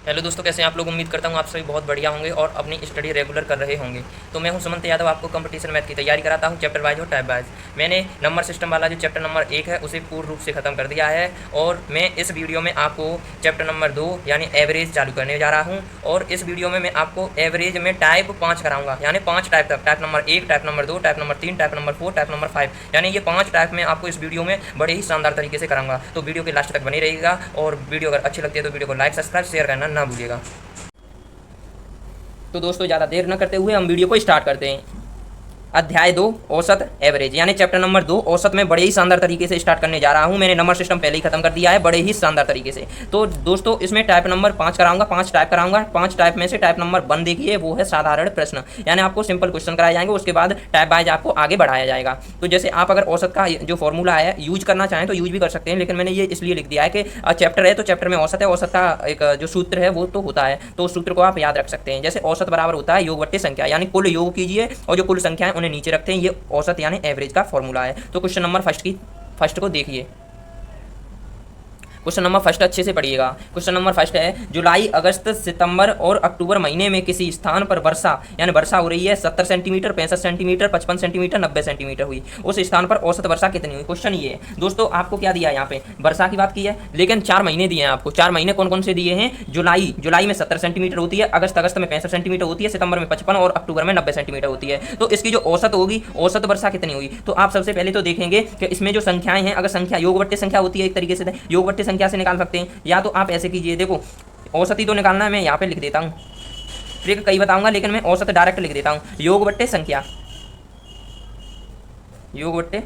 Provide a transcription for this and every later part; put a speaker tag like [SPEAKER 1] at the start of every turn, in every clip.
[SPEAKER 1] Hello दोस्तों, कैसे हैं आप लोग। उम्मीद करता हूँ आप सभी बहुत बढ़िया होंगे और अपनी स्टडी रेगुलर कर रहे होंगे। तो मैं हूं सुमंत यादव, आपको कंपटीशन मैथ की तैयारी कराता हूं चैप्टर वाइज और टाइप वाइज। मैंने नंबर सिस्टम वाला जो चैप्टर नंबर 1 है उसे पूर्ण रूप से ख़त्म कर दिया है और मैं इस वीडियो में आपको चैप्टर नंबर 2 यानी एवरेज चालू करने जा रहा हूँ। और इस वीडियो में मैं आपको एवरेज में टाइप 5 कराऊंगा, यानी 5 टाइप तक, type number 1, type number 2, type number 3, type number 4, type number 5, यानी ये 5 टाइप में आपको इस वीडियो में बड़े ही शानदार तरीके से कराऊंगा। तो वीडियो के लास्ट तक बनी रहेगा और वीडियो अगर अच्छी लगती है तो वीडियो को लाइक सब्सक्राइब शेयर करना ना भूलिएगा। तो दोस्तों ज़्यादा देर न करते हुए हम वीडियो को स्टार्ट करते हैं। अध्याय 2 औसत एवरेज यानी चैप्टर नंबर 2 औसत में बड़े ही शानदार तरीके से स्टार्ट करने जा रहा हूं। मैंने नंबर सिस्टम पहले ही खत्म कर दिया है बड़े ही शानदार तरीके से। तो दोस्तों इसमें टाइप नंबर 5 कराऊंगा, 5 टाइप कराऊंगा। 5 टाइप में से टाइप नंबर 1 देखिए, वो है साधारण प्रश्न, यानी आपको सिंपल क्वेश्चन कराए जाएंगे, उसके बाद टाइप वाइज आपको आगे बढ़ाया जाएगा। तो जैसे आप अगर औसत का जो फॉर्मूला है यूज करना चाहें तो यूज भी कर सकते हैं, लेकिन मैंने ये इसलिए लिख दिया है कि चैप्टर है तो चैप्टर में औसत है, औसत का एक जो सूत्र है वो तो होता है, तो उस सूत्र को आप याद रख सकते हैं। जैसे औसत बराबर होता है योग बट्टे संख्या, यानी कुल योग कीजिए और जो कुल संख्या है उन्हें नीचे रखते हैं, ये औसत यानी एवरेज का फॉर्मूला है। तो क्वेश्चन नंबर फर्स्ट को देखिए। क्वेश्चन नंबर फर्स्ट अच्छे से पढ़िएगा। क्वेश्चन नंबर फर्स्ट है, जुलाई अगस्त सितंबर और अक्टूबर महीने में किसी स्थान पर वर्षा यानी वर्षा हो रही है 70 सेंटीमीटर, 65 सेंटीमीटर, 55 सेंटीमीटर, 90 सेंटीमीटर हुई। उस स्थान पर औसत वर्षा कितनी हुई। क्वेश्चन ये है दोस्तों, आपको क्या दिया है, यहाँ पे वर्षा की बात की है, लेकिन 4 महीने दिए हैं आपको। 4 महीने कौन कौन से दिए हैं। जुलाई में 70 सेंटीमीटर होती है, अगस्त में 65 सेंटीमीटर होती है, सितंबर में 55 और अक्टूबर में 90 सेंटीमीटर होती है। तो इसकी जो औसत होगी, औसत वर्षा कितनी हुई, तो आप सबसे पहले तो देखेंगे कि इसमें जो संख्याएं हैं, अगर संख्या योग बट्टे संख्या होती है, एक तरीके से योग बट्टे संख्या से निकाल सकते हैं, या तो आप ऐसे कीजिए। देखो औसत ही तो निकालना है, मैं यहाँ पे लिख देता हूँ, ट्रिक कई बताऊंगा लेकिन मैं औसत डायरेक्ट लिख देता हूँ। योग बट्टे संख्या, योग बट्टे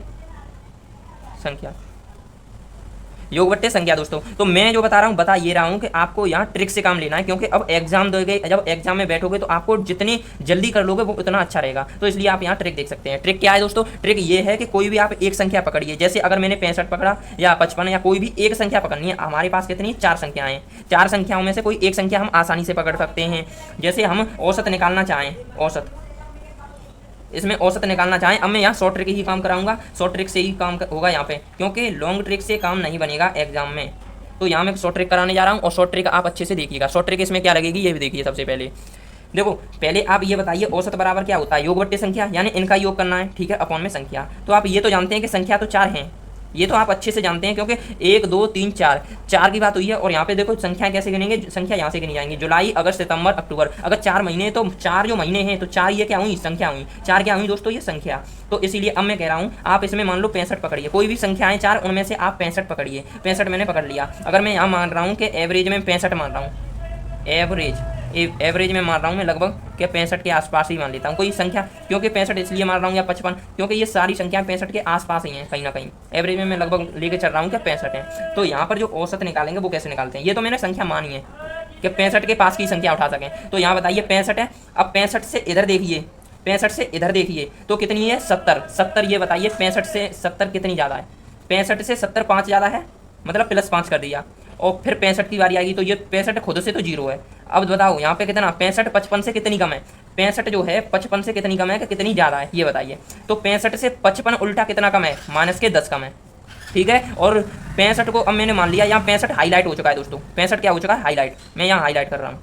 [SPEAKER 1] संख्या, योग बट्टे संख्या। दोस्तों तो मैं जो बता रहा हूँ, बता ये रहा हूँ कि आपको यहाँ ट्रिक से काम लेना है, क्योंकि अब एग्जाम दोगे, जब एग्जाम में बैठोगे तो आपको जितनी जल्दी कर लोगे वो उतना अच्छा रहेगा। तो इसलिए आप यहाँ ट्रिक देख सकते हैं। ट्रिक क्या है दोस्तों, ट्रिक ये है कि कोई भी आप एक संख्या पकड़िए। जैसे अगर मैंने 65 पकड़ा या 55 या कोई भी एक संख्या पकड़नी है, हमारे पास कितनी 4 संख्याएं, 4 संख्याओं में से कोई एक संख्या हम आसानी से पकड़ सकते हैं। जैसे हम औसत निकालना चाहें, औसत, इसमें औसत निकालना चाहें, अब मैं यहाँ शॉर्ट ट्रिक ही काम कराऊंगा, शॉर्ट ट्रिक से ही काम होगा यहाँ पे, क्योंकि लॉन्ग ट्रिक से काम नहीं बनेगा एग्जाम में। तो यहाँ मैं शॉर्ट ट्रिक कराने जा रहा हूँ और शॉर्ट ट्रिक आप अच्छे से देखिएगा। शॉर्ट ट्रिक इसमें क्या लगेगी ये भी देखिए। सबसे पहले देखो, पहले आप ये बताइए औसत बराबर क्या होता है, योग बट्टे संख्या, यानी इनका योग करना है, ठीक है, अपॉन में संख्या। तो आप ये तो जानते हैं कि संख्या तो 4 हैं, ये तो आप अच्छे से जानते हैं, क्योंकि 1 2 3 4 4 की बात हुई है। और यहाँ पे देखो संख्या कैसे गिनेंगे, संख्या यहाँ से गिनी जाएंगी, जुलाई अगस्त सितंबर अक्टूबर। अगर 4 महीने तो 4 जो महीने हैं तो 4 ये क्या हुई, संख्या हुई, 4 क्या हुई दोस्तों, ये संख्या। तो इसीलिए अब मैं कह रहा हूँ आप इसमें मान लो 65 पकड़िए, कोई भी संख्याएं 4 उनमें से आप 65 पकड़िए। 65 मैंने पकड़ लिया। अगर मैं यहाँ मान रहा हूँ कि एवरेज में 65 मान रहा हूँ, एवरेज में मान रहा हूँ मैं लगभग क्या 65 के आसपास ही मान लेता हूँ कोई संख्या, क्योंकि 65 इसलिए मान रहा हूँ या 55, क्योंकि ये सारी संख्याएं 65 के आसपास ही हैं कहीं ना कहीं। एवरेज में मैं लगभग लेके चल रहा हूँ क्या 65 है। तो यहाँ पर जो औसत निकालेंगे वो कैसे निकालते हैं, ये तो मैंने संख्या मानी है कि 65 के पास की संख्या उठा सकें। तो यहाँ बताइए 65 है, अब 65 से इधर देखिए, 65 से इधर देखिए तो कितनी है 70। ये बताइए 65 से 70 कितनी ज़्यादा है। 65 से 70 5 ज़्यादा है, मतलब +5 कर दिया। और फिर 65 की बारी आएगी तो ये 65 खुद से तो 0 है। अब बताओ यहाँ पे कितना, 65 55 से कितनी कम है, 65 जो है 55 से कितनी कम है कि कितनी ज़्यादा है, ये बताइए। तो 65 से 55 उल्टा कितना कम है, -10 कम है, ठीक है। और 65 को अब मैंने मान लिया, यहाँ 65 हाईलाइट हो चुका है दोस्तों। 65 क्या हो चुका है, हाईलाइट। मैं यहाँ हाईलाइट कर रहा हूँ,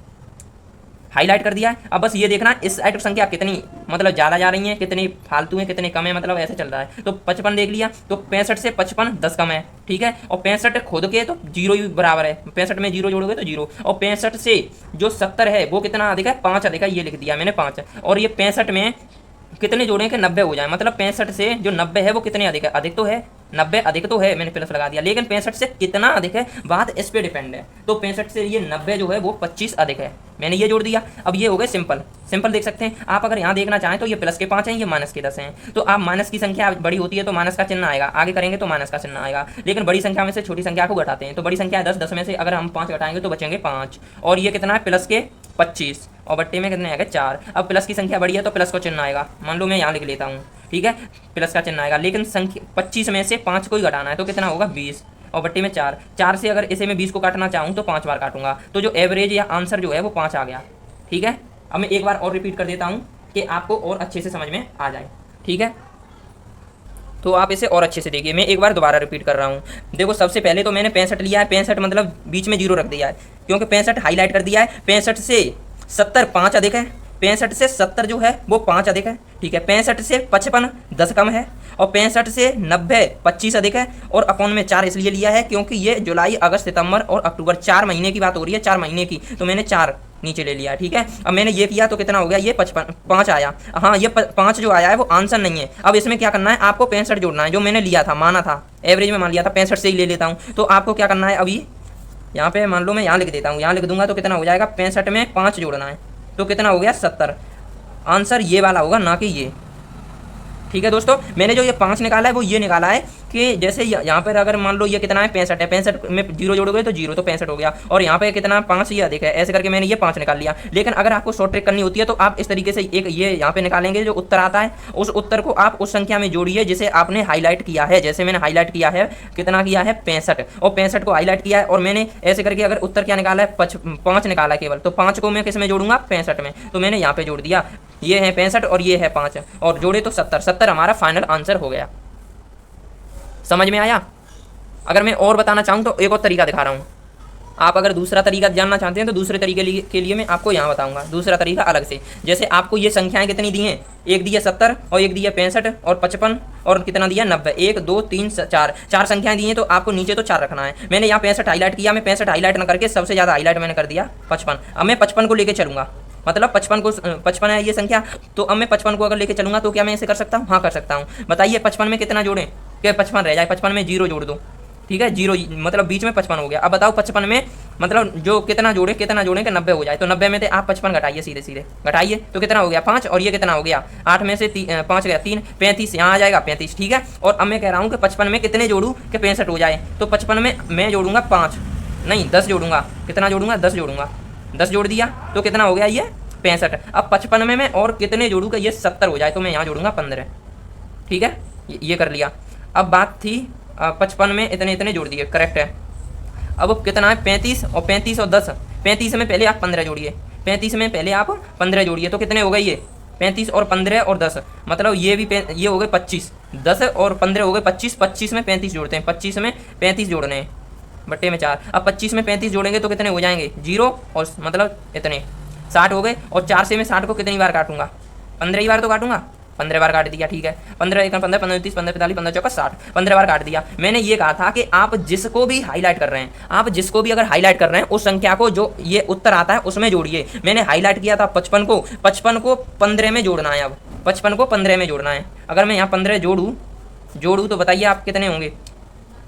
[SPEAKER 1] हाईलाइट कर दिया है। अब बस ये देखना इस साइड संख्या कितनी मतलब ज़्यादा जा रही है, कितनी फालतू है, कितने कम है, मतलब ऐसे चल रहा है। तो 55 देख लिया, तो 65 से 55 10 कम है, ठीक है। और 65 खुद के तो 0 ही बराबर है, 65 में 0 जोड़ोगे तो 0। और 65 से जो 70 है वो कितना अधिक है, 5 अधिक है, ये लिख दिया मैंने 5। और ये 65 में कितने जोड़ें कि 90 हो जाए, मतलब 65 से जो 90 है वो कितने अधिक है, अधिक तो है 90 अधिक तो है, मैंने प्लस लगा दिया, लेकिन 65 से कितना अधिक है बात इस पे डिपेंड है। तो 65 से ये 90 जो है वो 25 अधिक है, मैंने ये जोड़ दिया। अब ये हो गए सिंपल, सिंपल देख सकते हैं आप। अगर यहाँ देखना चाहें तो ये प्लस के 5 हैं, ये माइनस के 10 हैं। तो आप माइनस की संख्या बड़ी होती है तो माइनस का चिन्ह आएगा, आगे करेंगे तो माइनस का चिन्ह आएगा। लेकिन बड़ी संख्या में से छोटी संख्या को घटाते हैं, तो बड़ी संख्या है 10, 10 में से अगर हम 5 घटाएंगे तो बचेंगे 5। और ये कितना है, प्लस के 25, और बट्टे में कितने आएगा 4। अब प्लस की संख्या बड़ी है तो प्लस को चिन्ह आएगा, मान लो मैं यहाँ लिख लेता हूँ, ठीक है, प्लस का चिन्ह आएगा। लेकिन संख्या 25 में से 5 को ही घटाना है तो कितना होगा 20, और बट्टे में 4। 4 से अगर इसे मैं 20 को काटना चाहूँ तो 5 बार काटूंगा, तो जो एवरेज या आंसर जो है वो 5 आ गया, ठीक है। अब मैं एक बार और रिपीट कर देता हूँ कि आपको और अच्छे से समझ में आ जाए, ठीक है। तो आप इसे और अच्छे से देखिए, मैं एक बार दोबारा रिपीट कर रहा हूँ। देखो सबसे पहले तो मैंने 65 लिया है, 65 मतलब बीच में जीरो रख दिया है क्योंकि 65 हाईलाइट कर दिया है। 65 से 70 5 अधिक है, 65 से 70 जो है वो 5 अधिक है, ठीक है। 65 से 55 10 कम है, और 65 से 90 25 अधिक है, और अपॉन में 4 इसलिए लिया है क्योंकि ये जुलाई अगस्त सितंबर और अक्टूबर 4 महीने की बात हो रही है, 4 महीने की, तो मैंने 4 नीचे ले लिया, ठीक है। अब मैंने ये किया तो कितना हो गया, ये 55 5 आया। हाँ, ये 5 जो आया है वो आंसर नहीं है। अब इसमें क्या करना है, आपको 65 जोड़ना है, जो मैंने लिया था, माना था, एवरेज में मान लिया था, 65 से ही ले लेता हूँ। तो आपको क्या करना है, अभी यहाँ पे मान लो मैं यहाँ लिख देता हूँ, यहाँ लिख दूंगा तो कितना हो जाएगा, 65 में 5 जोड़ना है तो कितना हो गया 70। आंसर ये वाला होगा, ना कि ये, ठीक है दोस्तों। मैंने जो ये 5 निकाला है वो ये निकाला है कि जैसे यहाँ पर अगर मान लो ये कितना है 65 है, 65 में जीरो जोड़ोगे तो जीरो, तो 65 हो गया, और यहाँ पे कितना 5 ये अधिक है, ऐसे करके मैंने ये 5 निकाल लिया। लेकिन अगर आपको शॉर्ट ट्रिक करनी होती है तो आप इस तरीके से एक ये यहाँ पे निकालेंगे, जो उत्तर आता है उस उत्तर को आप उस संख्या में जोड़िए जिसे आपने हाईलाइट किया है। जैसे मैंने हाईलाइट किया है, कितना किया है 65, और 65 को हाईलाइट किया है, और मैंने ऐसे करके अगर उत्तर क्या निकाला है 5 निकाला केवल, तो 5 को मैं किस में जोड़ूंगा 65 में, तो मैंने यहाँ पे जोड़ दिया। ये है 65 और ये है 5, और जोड़े तो 70 हमारा फाइनल आंसर हो गया। समझ में आया। अगर मैं और बताना चाहूँ तो एक और तरीका दिखा रहा हूँ। आप अगर दूसरा तरीका जानना चाहते हैं तो दूसरे तरीके के लिए मैं आपको यहाँ बताऊंगा दूसरा तरीका अलग से। जैसे आपको ये संख्याएं कितनी दी हैं, एक दिया 70 और एक दिया 65 और 55 और कितना दिया 90, 1 2 3 4 संख्याएं दी हैं, तो आपको नीचे तो 4 रखना है। मैंने यहाँ 65 हाईलाइट किया, मैं 65 हाईलाइट न करके सबसे ज़्यादा हाईलाइट मैंने कर दिया 55। अब मैं 55 को लेकर चलूँगा, मतलब 55 है ये संख्या, तो अब मैं 55 को अगर लेके चलूंगा तो क्या मैं इसे कर सकता हूँ, हाँ कर सकता हूँ। बताइए 55 में कितना जोड़ें, क्या 55 रह जाए, 55 में जीरो जोड़ दो, ठीक है, जीरो मतलब बीच में 55 हो गया। अब बताओ 55 में मतलब जो कितना जोड़े कि 90 हो जाए, तो 90 में से आप 55 घटाइए, सीधे सीधे घटाइए तो कितना हो गया 5, और ये कितना हो गया 8 में से 5 गया 3, 35 यहाँ आ जाएगा 35, ठीक है। और अब मैं कह रहा हूँ कि 55 में कितने जोड़ूँ कि 65 हो जाए, तो 55 में मैं जोड़ूंगा 5 नहीं 10 जोड़ूंगा, कितना जोड़ूंगा 10 जोड़ूंगा, 10 जोड़ दिया तो कितना हो गया ये 65। अब 55 में मैं और कितने जोड़ूँ कि ये 70 हो जाए, तो मैं यहाँ जोड़ूंगा 15, ठीक है, ये कर लिया। अब बात थी 55 में इतने जोड़ दिए, करेक्ट है। अब कितना है 35 और 10, 35 में पहले आप 15 जोड़िए, 35 में पहले आप 15 जोड़िए तो कितने हो गए ये 35 और 15 और 10, मतलब ये भी ये हो गए 25, 10 और 15 हो गए 25, 25 में 35 जोड़ते हैं, 25 में 35 जोड़ने हैं बट्टे में 4। अब 25 में 35 जोड़ेंगे तो कितने हो जाएंगे 0, और मतलब इतने 60 हो गए, और 4 से मैं 60 को कितनी बार काटूंगा 15 ही बार तो काटूंगा, 15 बार काट दिया, ठीक है। 15 1 15 15 30 15 45 15 चौका 60, 15 बार काट दिया। मैंने ये कहा था कि आप जिसको भी हाईलाइट कर रहे हैं, आप जिसको भी अगर हाईलाइट कर रहे हैं उस संख्या को जो ये उत्तर आता है उसमें जोड़िए। मैंने हाईलाइट किया था 55 को, 55 को 15 में जोड़ना है। अब 55 को 15 में जोड़ना है। अगर मैं यहाँ 15 जोड़ूँ तो बताइए आप कितने होंगे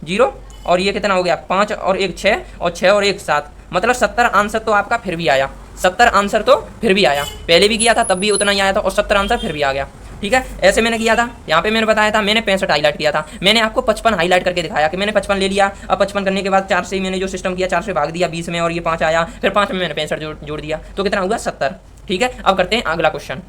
[SPEAKER 1] 0, और ये कितना हो गया 5 और 1 6, और 6 और 1 7, मतलब 70 आंसर तो आपका फिर भी आया, 70 आंसर तो फिर भी आया। पहले भी किया था तब भी उतना ही आया था, और 70 आंसर फिर भी आ गया, ठीक है। ऐसे मैंने किया था, यहाँ पे मैंने बताया था, मैंने 65 हाईलाइट किया था, मैंने आपको 55 हाईलाइट करके दिखाया कि मैंने 55 ले लिया। अब 55 करने के बाद 4 से मैंने जो सिस्टम किया, 4 से भाग दिया 20 में, और ये 5 आया, फिर 5 में मैंने 65 जोड़ दिया, तो कितना होगा 70, ठीक है। अब करते हैं अगला क्वेश्चन।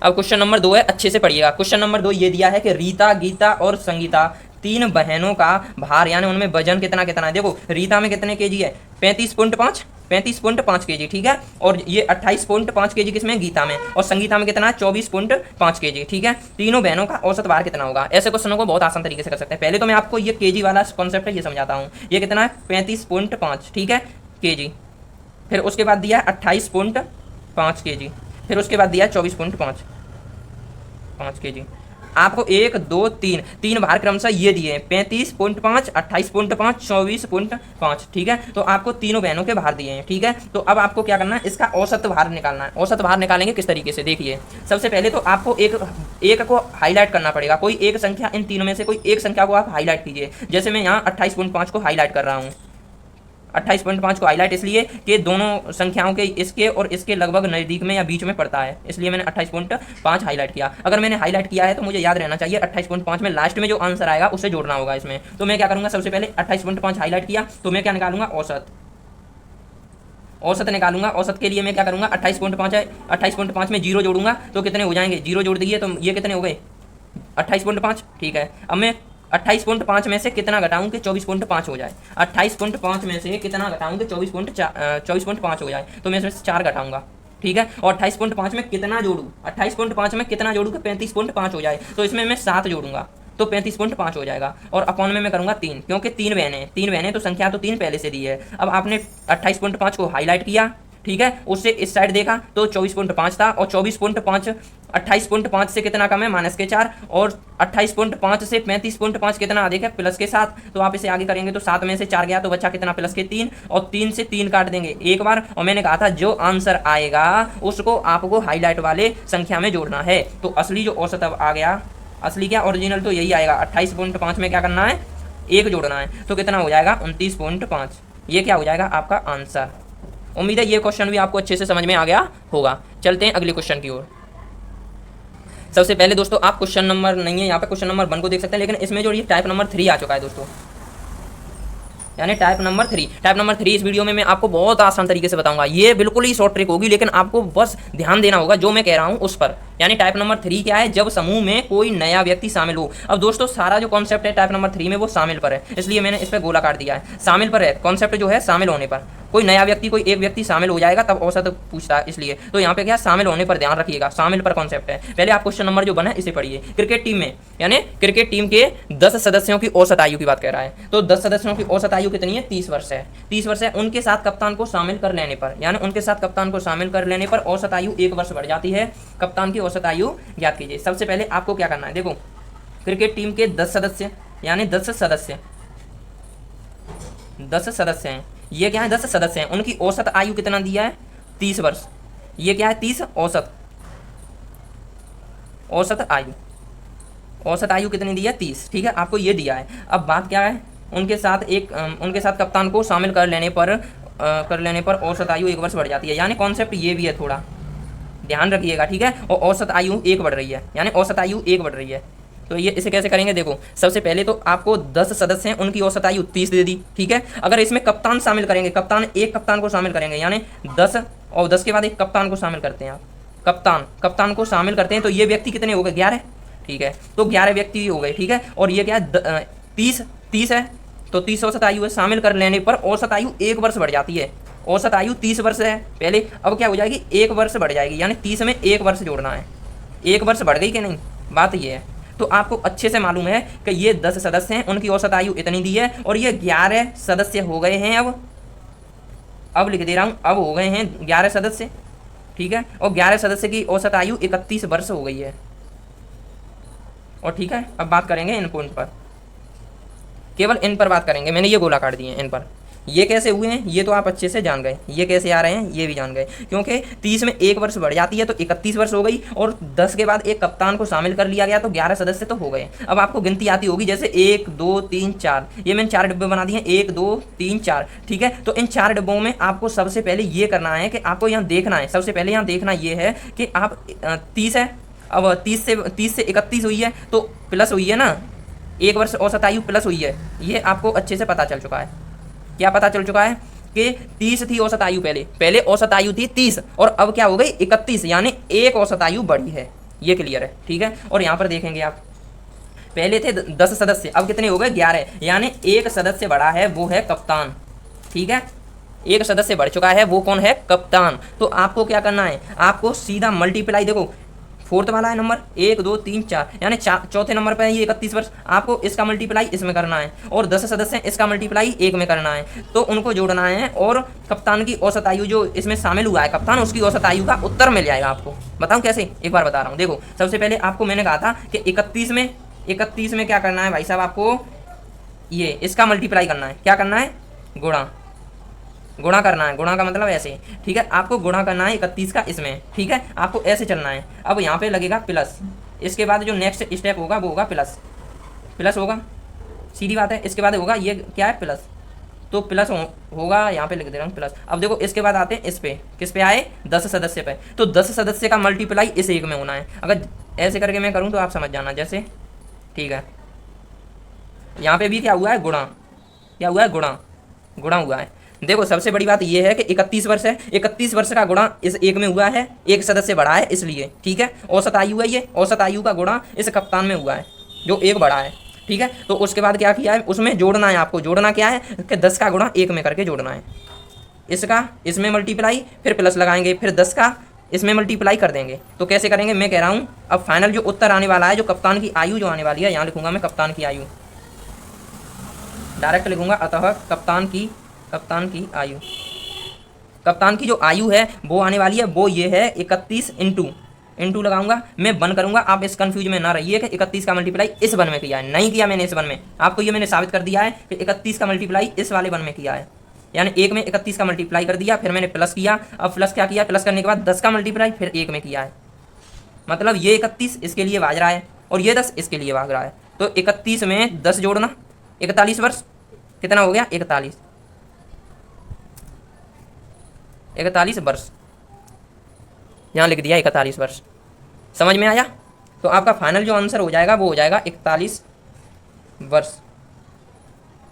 [SPEAKER 1] अब क्वेश्चन नंबर 2 है, अच्छे से पढ़िएगा। क्वेश्चन नंबर 2 ये दिया है कि रीता, गीता और संगीता 3 बहनों का भार यानी उनमें वजन कितना कितना है। देखो रीता में कितने केजी है 35.5 केजी, ठीक है, और ये 28.5 केजी किसमें गीता में, और संगीता में कितना 24.5 केजी, ठीक है। तीनों बहनों का औसत भार कितना होगा। ऐसे क्वेश्चनों को बहुत आसान तरीके से कर सकते हैं। पहले तो मैं आपको ये केजी वाला कॉन्सेप्ट है ये समझाता हूँ। ये कितना है 35.5, ठीक है, केजी, फिर उसके बाद दिया 28.5 केजी, फिर उसके बाद दिया 24.5 केजी। आपको 1 2 3 भार क्रमशः ये दिए हैं 35.5, 28.5, 24.5, ठीक है। तो आपको तीनों बहनों के भार दिए हैं, ठीक है। तो अब आपको क्या करना है, इसका औसत भार निकालना है। औसत भार निकालेंगे किस तरीके से, देखिए। सबसे पहले तो आपको एक को हाईलाइट करना पड़ेगा, कोई एक संख्या, इन तीनों में से कोई एक संख्या को आप हाईलाइट कीजिए। जैसे मैं यहाँ 28.5 को हाईलाइट कर रहा हूँ। 28.5 को हाईलाइट इसलिए कि दोनों संख्याओं के इसके और इसके लगभग नज़दीक में या बीच में पड़ता है, इसलिए मैंने 28.5 हाईलाइट किया। अगर मैंने हाईलाइट किया है तो मुझे याद रहना चाहिए 28.5 में लास्ट में जो आंसर आएगा उसे जोड़ना होगा इसमें। तो मैं क्या करूँगा, सबसे पहले 28.5 हाईलाइट किया तो मैं क्या निकालूंगा, औसत निकालूंगा। औसत के लिए मैं क्या करूँगा, 28.5 है, 28.5 में 0 जोड़ूंगा तो कितने हो जाएंगे, 0 जोड़ दिए तो ये कितने हो गए 28.5, ठीक है। अब मैं 28.5 में से कितना घटाऊं कि 24.5 हो जाए। 28.5 में से कितना घटाऊं कि 24.5 हो जाए, तो मैं इसमें से 4 घटाऊंगा, ठीक है। और 28.5 में कितना जोड़ूँ, 28.5 में कितना जोड़ूँ कि 35.5 हो जाए, तो इसमें मैं 7 जोड़ूंगा तो 35.5 हो जाएगा। और अपॉन में मैं करूँगा 3, क्योंकि 3 बहनें तो संख्या तो 3 पहले से दी है। अब आपने 28.5 को हाईलाइट किया, ठीक है, उससे इस साइड देखा तो 24.5 था, और 24.5 28.5 से कितना कम है, -4, और 28.5 से 35.5 कितना अधिक है, +7। तो आप इसे आगे करेंगे तो 7 में से 4 गया तो बचा कितना, +3, और 3 से 3 काट देंगे एक बार। और मैंने कहा था जो आंसर आएगा उसको आपको हाईलाइट वाले संख्या में जोड़ना है। तो असली जो औसत अब आ गया, असली क्या ओरिजिनल तो यही आएगा। 28.5 में क्या करना है, 1 जोड़ना है, तो कितना हो जाएगा 29.5। ये क्या हो जाएगा आपका आंसर। उम्मीद है ये क्वेश्चन भी आपको अच्छे से समझ में आ गया होगा। चलते हैं अगले क्वेश्चन की ओर। सबसे पहले दोस्तों आप क्वेश्चन नंबर नहीं है यहाँ पे, क्वेश्चन नंबर 1 को देख सकते हैं, लेकिन इसमें जो ये टाइप नंबर 3 आ चुका है दोस्तों, यानी टाइप नंबर 3 इस वीडियो में मैं आपको बहुत आसान तरीके से बताऊंगा। ये बिल्कुल ही शॉर्ट ट्रिक होगी, लेकिन आपको बस ध्यान देना होगा जो मैं कह रहा हूँ उस पर। यानी टाइप नंबर 3 क्या है, जब समूह में कोई नया व्यक्ति शामिल हो। अब दोस्तों सारा जो कॉन्सेप्ट है टाइप नंबर 3 में वो शामिल पर है, इसलिए मैंने इस पर गोला काट दिया है। शामिल पर है कॉन्सेप्ट जो है, शामिल होने पर कोई नया व्यक्ति, कोई एक व्यक्ति शामिल हो जाएगा तब औसत पूछता है, इसलिए तो यहाँ पे क्या शामिल होने पर ध्यान रखिएगा, शामिल पर कॉन्सेप्ट है। पहले आप क्वेश्चन नंबर जो बना है इसे पढ़िए। क्रिकेट टीम में, यानी क्रिकेट टीम के 10 सदस्यों की औसत आयु की बात कर रहा है। तो 10 सदस्यों की औसत आयु कितनी है, 30 वर्ष है। 30 वर्ष है। उनके साथ कप्तान को शामिल कर लेने पर, यानी उनके साथ कप्तान को शामिल कर लेने पर औसत आयु 1 वर्ष बढ़ जाती है। कप्तान की औसत आयु ज्ञात कीजिए। सबसे पहले आपको क्या करना है, देखो क्रिकेट टीम के 10 सदस्य, यानी 10 सदस्य हैं। ये क्या है, 10 सदस्य हैं, उनकी औसत आयु कितना दिया है, 30 वर्ष। ये क्या है, 30 औसत आयु कितनी दी है, 30, ठीक है, आपको ये दिया है। अब बात क्या है, उनके साथ कप्तान को शामिल कर लेने पर औसत आयु 1 वर्ष बढ़ जाती है। यानी कॉन्सेप्ट ये भी है, थोड़ा ध्यान रखिएगा, ठीक है। और औसत आयु 1 बढ़ रही है, यानी औसत आयु 1 बढ़ रही है। तो ये इसे कैसे करेंगे, देखो सबसे पहले तो आपको 10 सदस्य हैं, उनकी औसत आयु 30 दे दी, ठीक है। अगर इसमें कप्तान शामिल करेंगे, एक कप्तान को शामिल करेंगे, यानी 10 और 10 के बाद एक कप्तान को शामिल करते हैं आप, कप्तान को शामिल करते हैं, तो ये व्यक्ति कितने हो गए, 11, ठीक है। तो 11 व्यक्ति हो गए, ठीक है। और ये क्या है, 30 है, तो 30 औसत आयु है। शामिल कर लेने पर औसत आयु 1 वर्ष बढ़ जाती है। औसत आयु 30 वर्ष है पहले, अब क्या हो जाएगी, 1 वर्ष बढ़ जाएगी, यानी 30 में 1 वर्ष जोड़ना है। 1 वर्ष बढ़ गई कि नहीं, बात ये है। तो आपको अच्छे से मालूम है कि ये 10 सदस्य हैं, उनकी औसत आयु इतनी दी है, और ये 11 सदस्य हो गए हैं। अब लिख दे रहा हूँ, अब हो गए हैं 11 सदस्य, ठीक है। और 11 सदस्य की औसत आयु 31 वर्ष हो गई है। और ठीक है, अब बात करेंगे इन पॉइंट पर, केवल इन पर बात करेंगे। मैंने ये गोला काट दिए इन पर। ये कैसे हुए हैं ये तो आप अच्छे से जान गए, ये कैसे आ रहे हैं ये भी जान गए, क्योंकि 30 में 1 वर्ष बढ़ जाती है तो 31 वर्ष हो गई, और 10 के बाद एक कप्तान को शामिल कर लिया गया तो 11 सदस्य तो हो गए। अब आपको गिनती आती होगी, जैसे 1 2 3 4, ये मैंने 4 डिब्बे बना दिए, 1 2 3 4, ठीक है। तो इन 4 डिब्बों में आपको सबसे पहले ये करना है कि आपको यहाँ देखना है, सबसे पहले यहाँ देखना ये है कि आप 30 है, अब 30 से 31 हुई है तो प्लस हुई है ना, 1 वर्ष औसत आयु प्लस हुई है। ये आपको अच्छे से पता चल चुका है। क्या पता चल चुका है कि 30 थी औसत आयु, पहले औसत आयु थी 30, और अब क्या हो गई 31, यानी 1 औसत आयु बढ़ी है। ये क्लियर है, ठीक है। और यहाँ पर देखेंगे आप, पहले थे 10 सदस्य, अब कितने हो गए 11, यानी 1 सदस्य बढ़ा है, वो है कप्तान, ठीक है। 1 सदस्य बढ़ चुका है, वो कौन है, कप्तान। तो आपको क्या करना है, आपको सीधा मल्टीप्लाई, देखो 4th वाला है नंबर 1 2 3 4, यानी चौथे नंबर पर है ये 31 वर्ष, आपको इसका मल्टीप्लाई इसमें करना है, और 10 सदस्य हैं इसका मल्टीप्लाई 1 में करना है, तो उनको जोड़ना है, और कप्तान की औसत आयु जो इसमें शामिल हुआ है कप्तान, उसकी औसत आयु का उत्तर मिल जाएगा आपको। बताऊं कैसे, एक बार बता रहा हूँ। देखो सबसे पहले आपको मैंने कहा था कि 31 में क्या करना है भाई साहब, आपको ये इसका मल्टीप्लाई करना है, क्या करना है, गुणा करना है। गुणा का मतलब ऐसे, ठीक है, आपको गुणा करना है 31 का इसमें, ठीक है, आपको ऐसे चलना है। अब यहाँ पे लगेगा प्लस, इसके बाद जो नेक्स्ट स्टेप होगा वो होगा प्लस होगा, सीधी बात है। इसके बाद होगा ये क्या है, प्लस, तो प्लस होगा, यहाँ पे लिख दे रहा हूँ प्लस। अब देखो इसके बाद आते हैं इस पे, किस पे आए, 10 सदस्य पे, तो 10 सदस्य का मल्टीप्लाई इस 1 में होना है। अगर ऐसे करके मैं करूँ तो आप समझ जाना, जैसे, ठीक है। यहाँ पे भी क्या हुआ है, गुणा हुआ है। देखो सबसे बड़ी बात यह है कि 31 वर्ष है, 31 वर्ष का गुणा इस 1 में हुआ है, 1 सदस्य बढ़ा है इसलिए, ठीक है। औसत आयु है, ये औसत आयु का गुणा इस कप्तान में हुआ है जो 1 बढ़ा है, ठीक है। तो उसके बाद क्या किया है, उसमें जोड़ना है, आपको जोड़ना क्या है कि 10 का गुणा 1 में करके जोड़ना है, इसका इसमें मल्टीप्लाई, फिर प्लस लगाएंगे, फिर 10 का इसमें मल्टीप्लाई कर देंगे। तो कैसे करेंगे मैं कह रहा हूँ, अब फाइनल जो उत्तर आने वाला है, जो कप्तान की आयु जो आने वाली है, यहाँ लिखूंगा मैं कप्तान की आयु, डायरेक्ट लिखूंगा, अतः कप्तान की आयु, कप्तान की जो आयु है वो आने वाली है, वो ये है 31 इंटू लगाऊंगा मैं 1 करूंगा। आप इस कंफ्यूज में ना रहिए कि 31 का मल्टीप्लाई इस 1 में किया है, नहीं किया मैंने इस 1 में, आपको ये मैंने साबित कर दिया है कि 31 का मल्टीप्लाई इस वाले 1 में किया है, यानी 1 में 31 का मल्टीप्लाई कर दिया, फिर मैंने प्लस किया, अब प्लस क्या किया, प्लस करने के बाद 10 का मल्टीप्लाई फिर 1 में किया है, मतलब ये 31 इसके लिए भाग रहा है और ये 10 इसके लिए भाग रहा है। तो 31 में 10 जोड़ना, 41 वर्ष कितना हो गया, 41 वर्ष, यहाँ लिख दिया 41 वर्ष। समझ में आया? तो आपका फाइनल जो आंसर हो जाएगा वो हो जाएगा 41 वर्ष,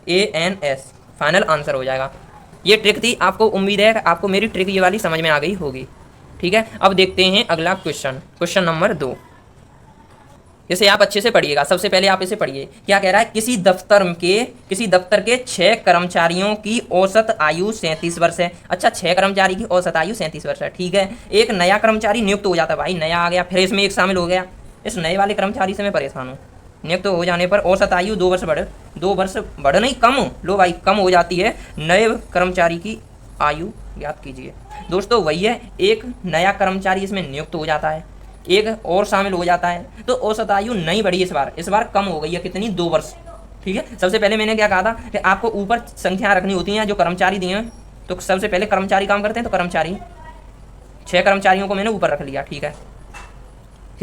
[SPEAKER 1] ANS फाइनल आंसर हो जाएगा। ये ट्रिक थी, आपको उम्मीद है कि आपको मेरी ट्रिक ये वाली समझ में आ गई होगी। ठीक है, अब देखते हैं अगला क्वेश्चन नंबर 2। इसे आप अच्छे से पढ़िएगा। सबसे पहले आप इसे पढ़िए, क्या कह रहा है, किसी दफ्तर के 6 कर्मचारियों की औसत आयु 37 वर्ष है। अच्छा, 6 कर्मचारी की औसत आयु 37 वर्ष है, ठीक है। एक नया कर्मचारी नियुक्त हो जाता है, भाई नया आ गया, फिर इसमें एक शामिल हो गया, इस नए वाले कर्मचारी से मैं परेशान हूँ। नियुक्त हो जाने पर औसत आयु 2 वर्ष बढ़ नहीं कम, लो भाई कम हो जाती है। नए कर्मचारी की आयु ज्ञात कीजिए। दोस्तों वही है, एक नया कर्मचारी इसमें नियुक्त हो जाता है, एक और शामिल हो जाता है, तो औसत आयु नहीं बढ़ी, इस बार कम हो गई है, कितनी, 2 वर्ष। ठीक है, सबसे पहले मैंने क्या कहा था कि आपको ऊपर संख्या रखनी होती हैं जो कर्मचारी दिए हैं, तो सबसे पहले कर्मचारी काम करते हैं, तो कर्मचारी 6 कर्मचारियों को मैंने ऊपर रख लिया। ठीक है,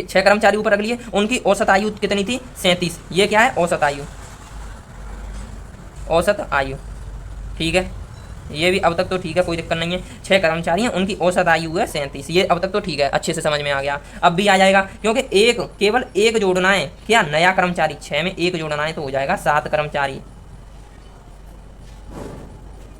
[SPEAKER 1] 6 कर्मचारी ऊपर रख लिए, उनकी औसत आयु कितनी थी, 37। ये क्या है, औसत आयु। ठीक है, ये भी अब तक तो ठीक है, कोई दिक्कत नहीं है। 6 कर्मचारी हैं, उनकी औसत आयु है 37, ये अब तक तो ठीक है, अच्छे से समझ में आ गया। अब भी आ जाएगा, क्योंकि केवल एक जोड़ना है, क्या, नया कर्मचारी, 6 में 1 जोड़ना है तो हो जाएगा 7 कर्मचारी।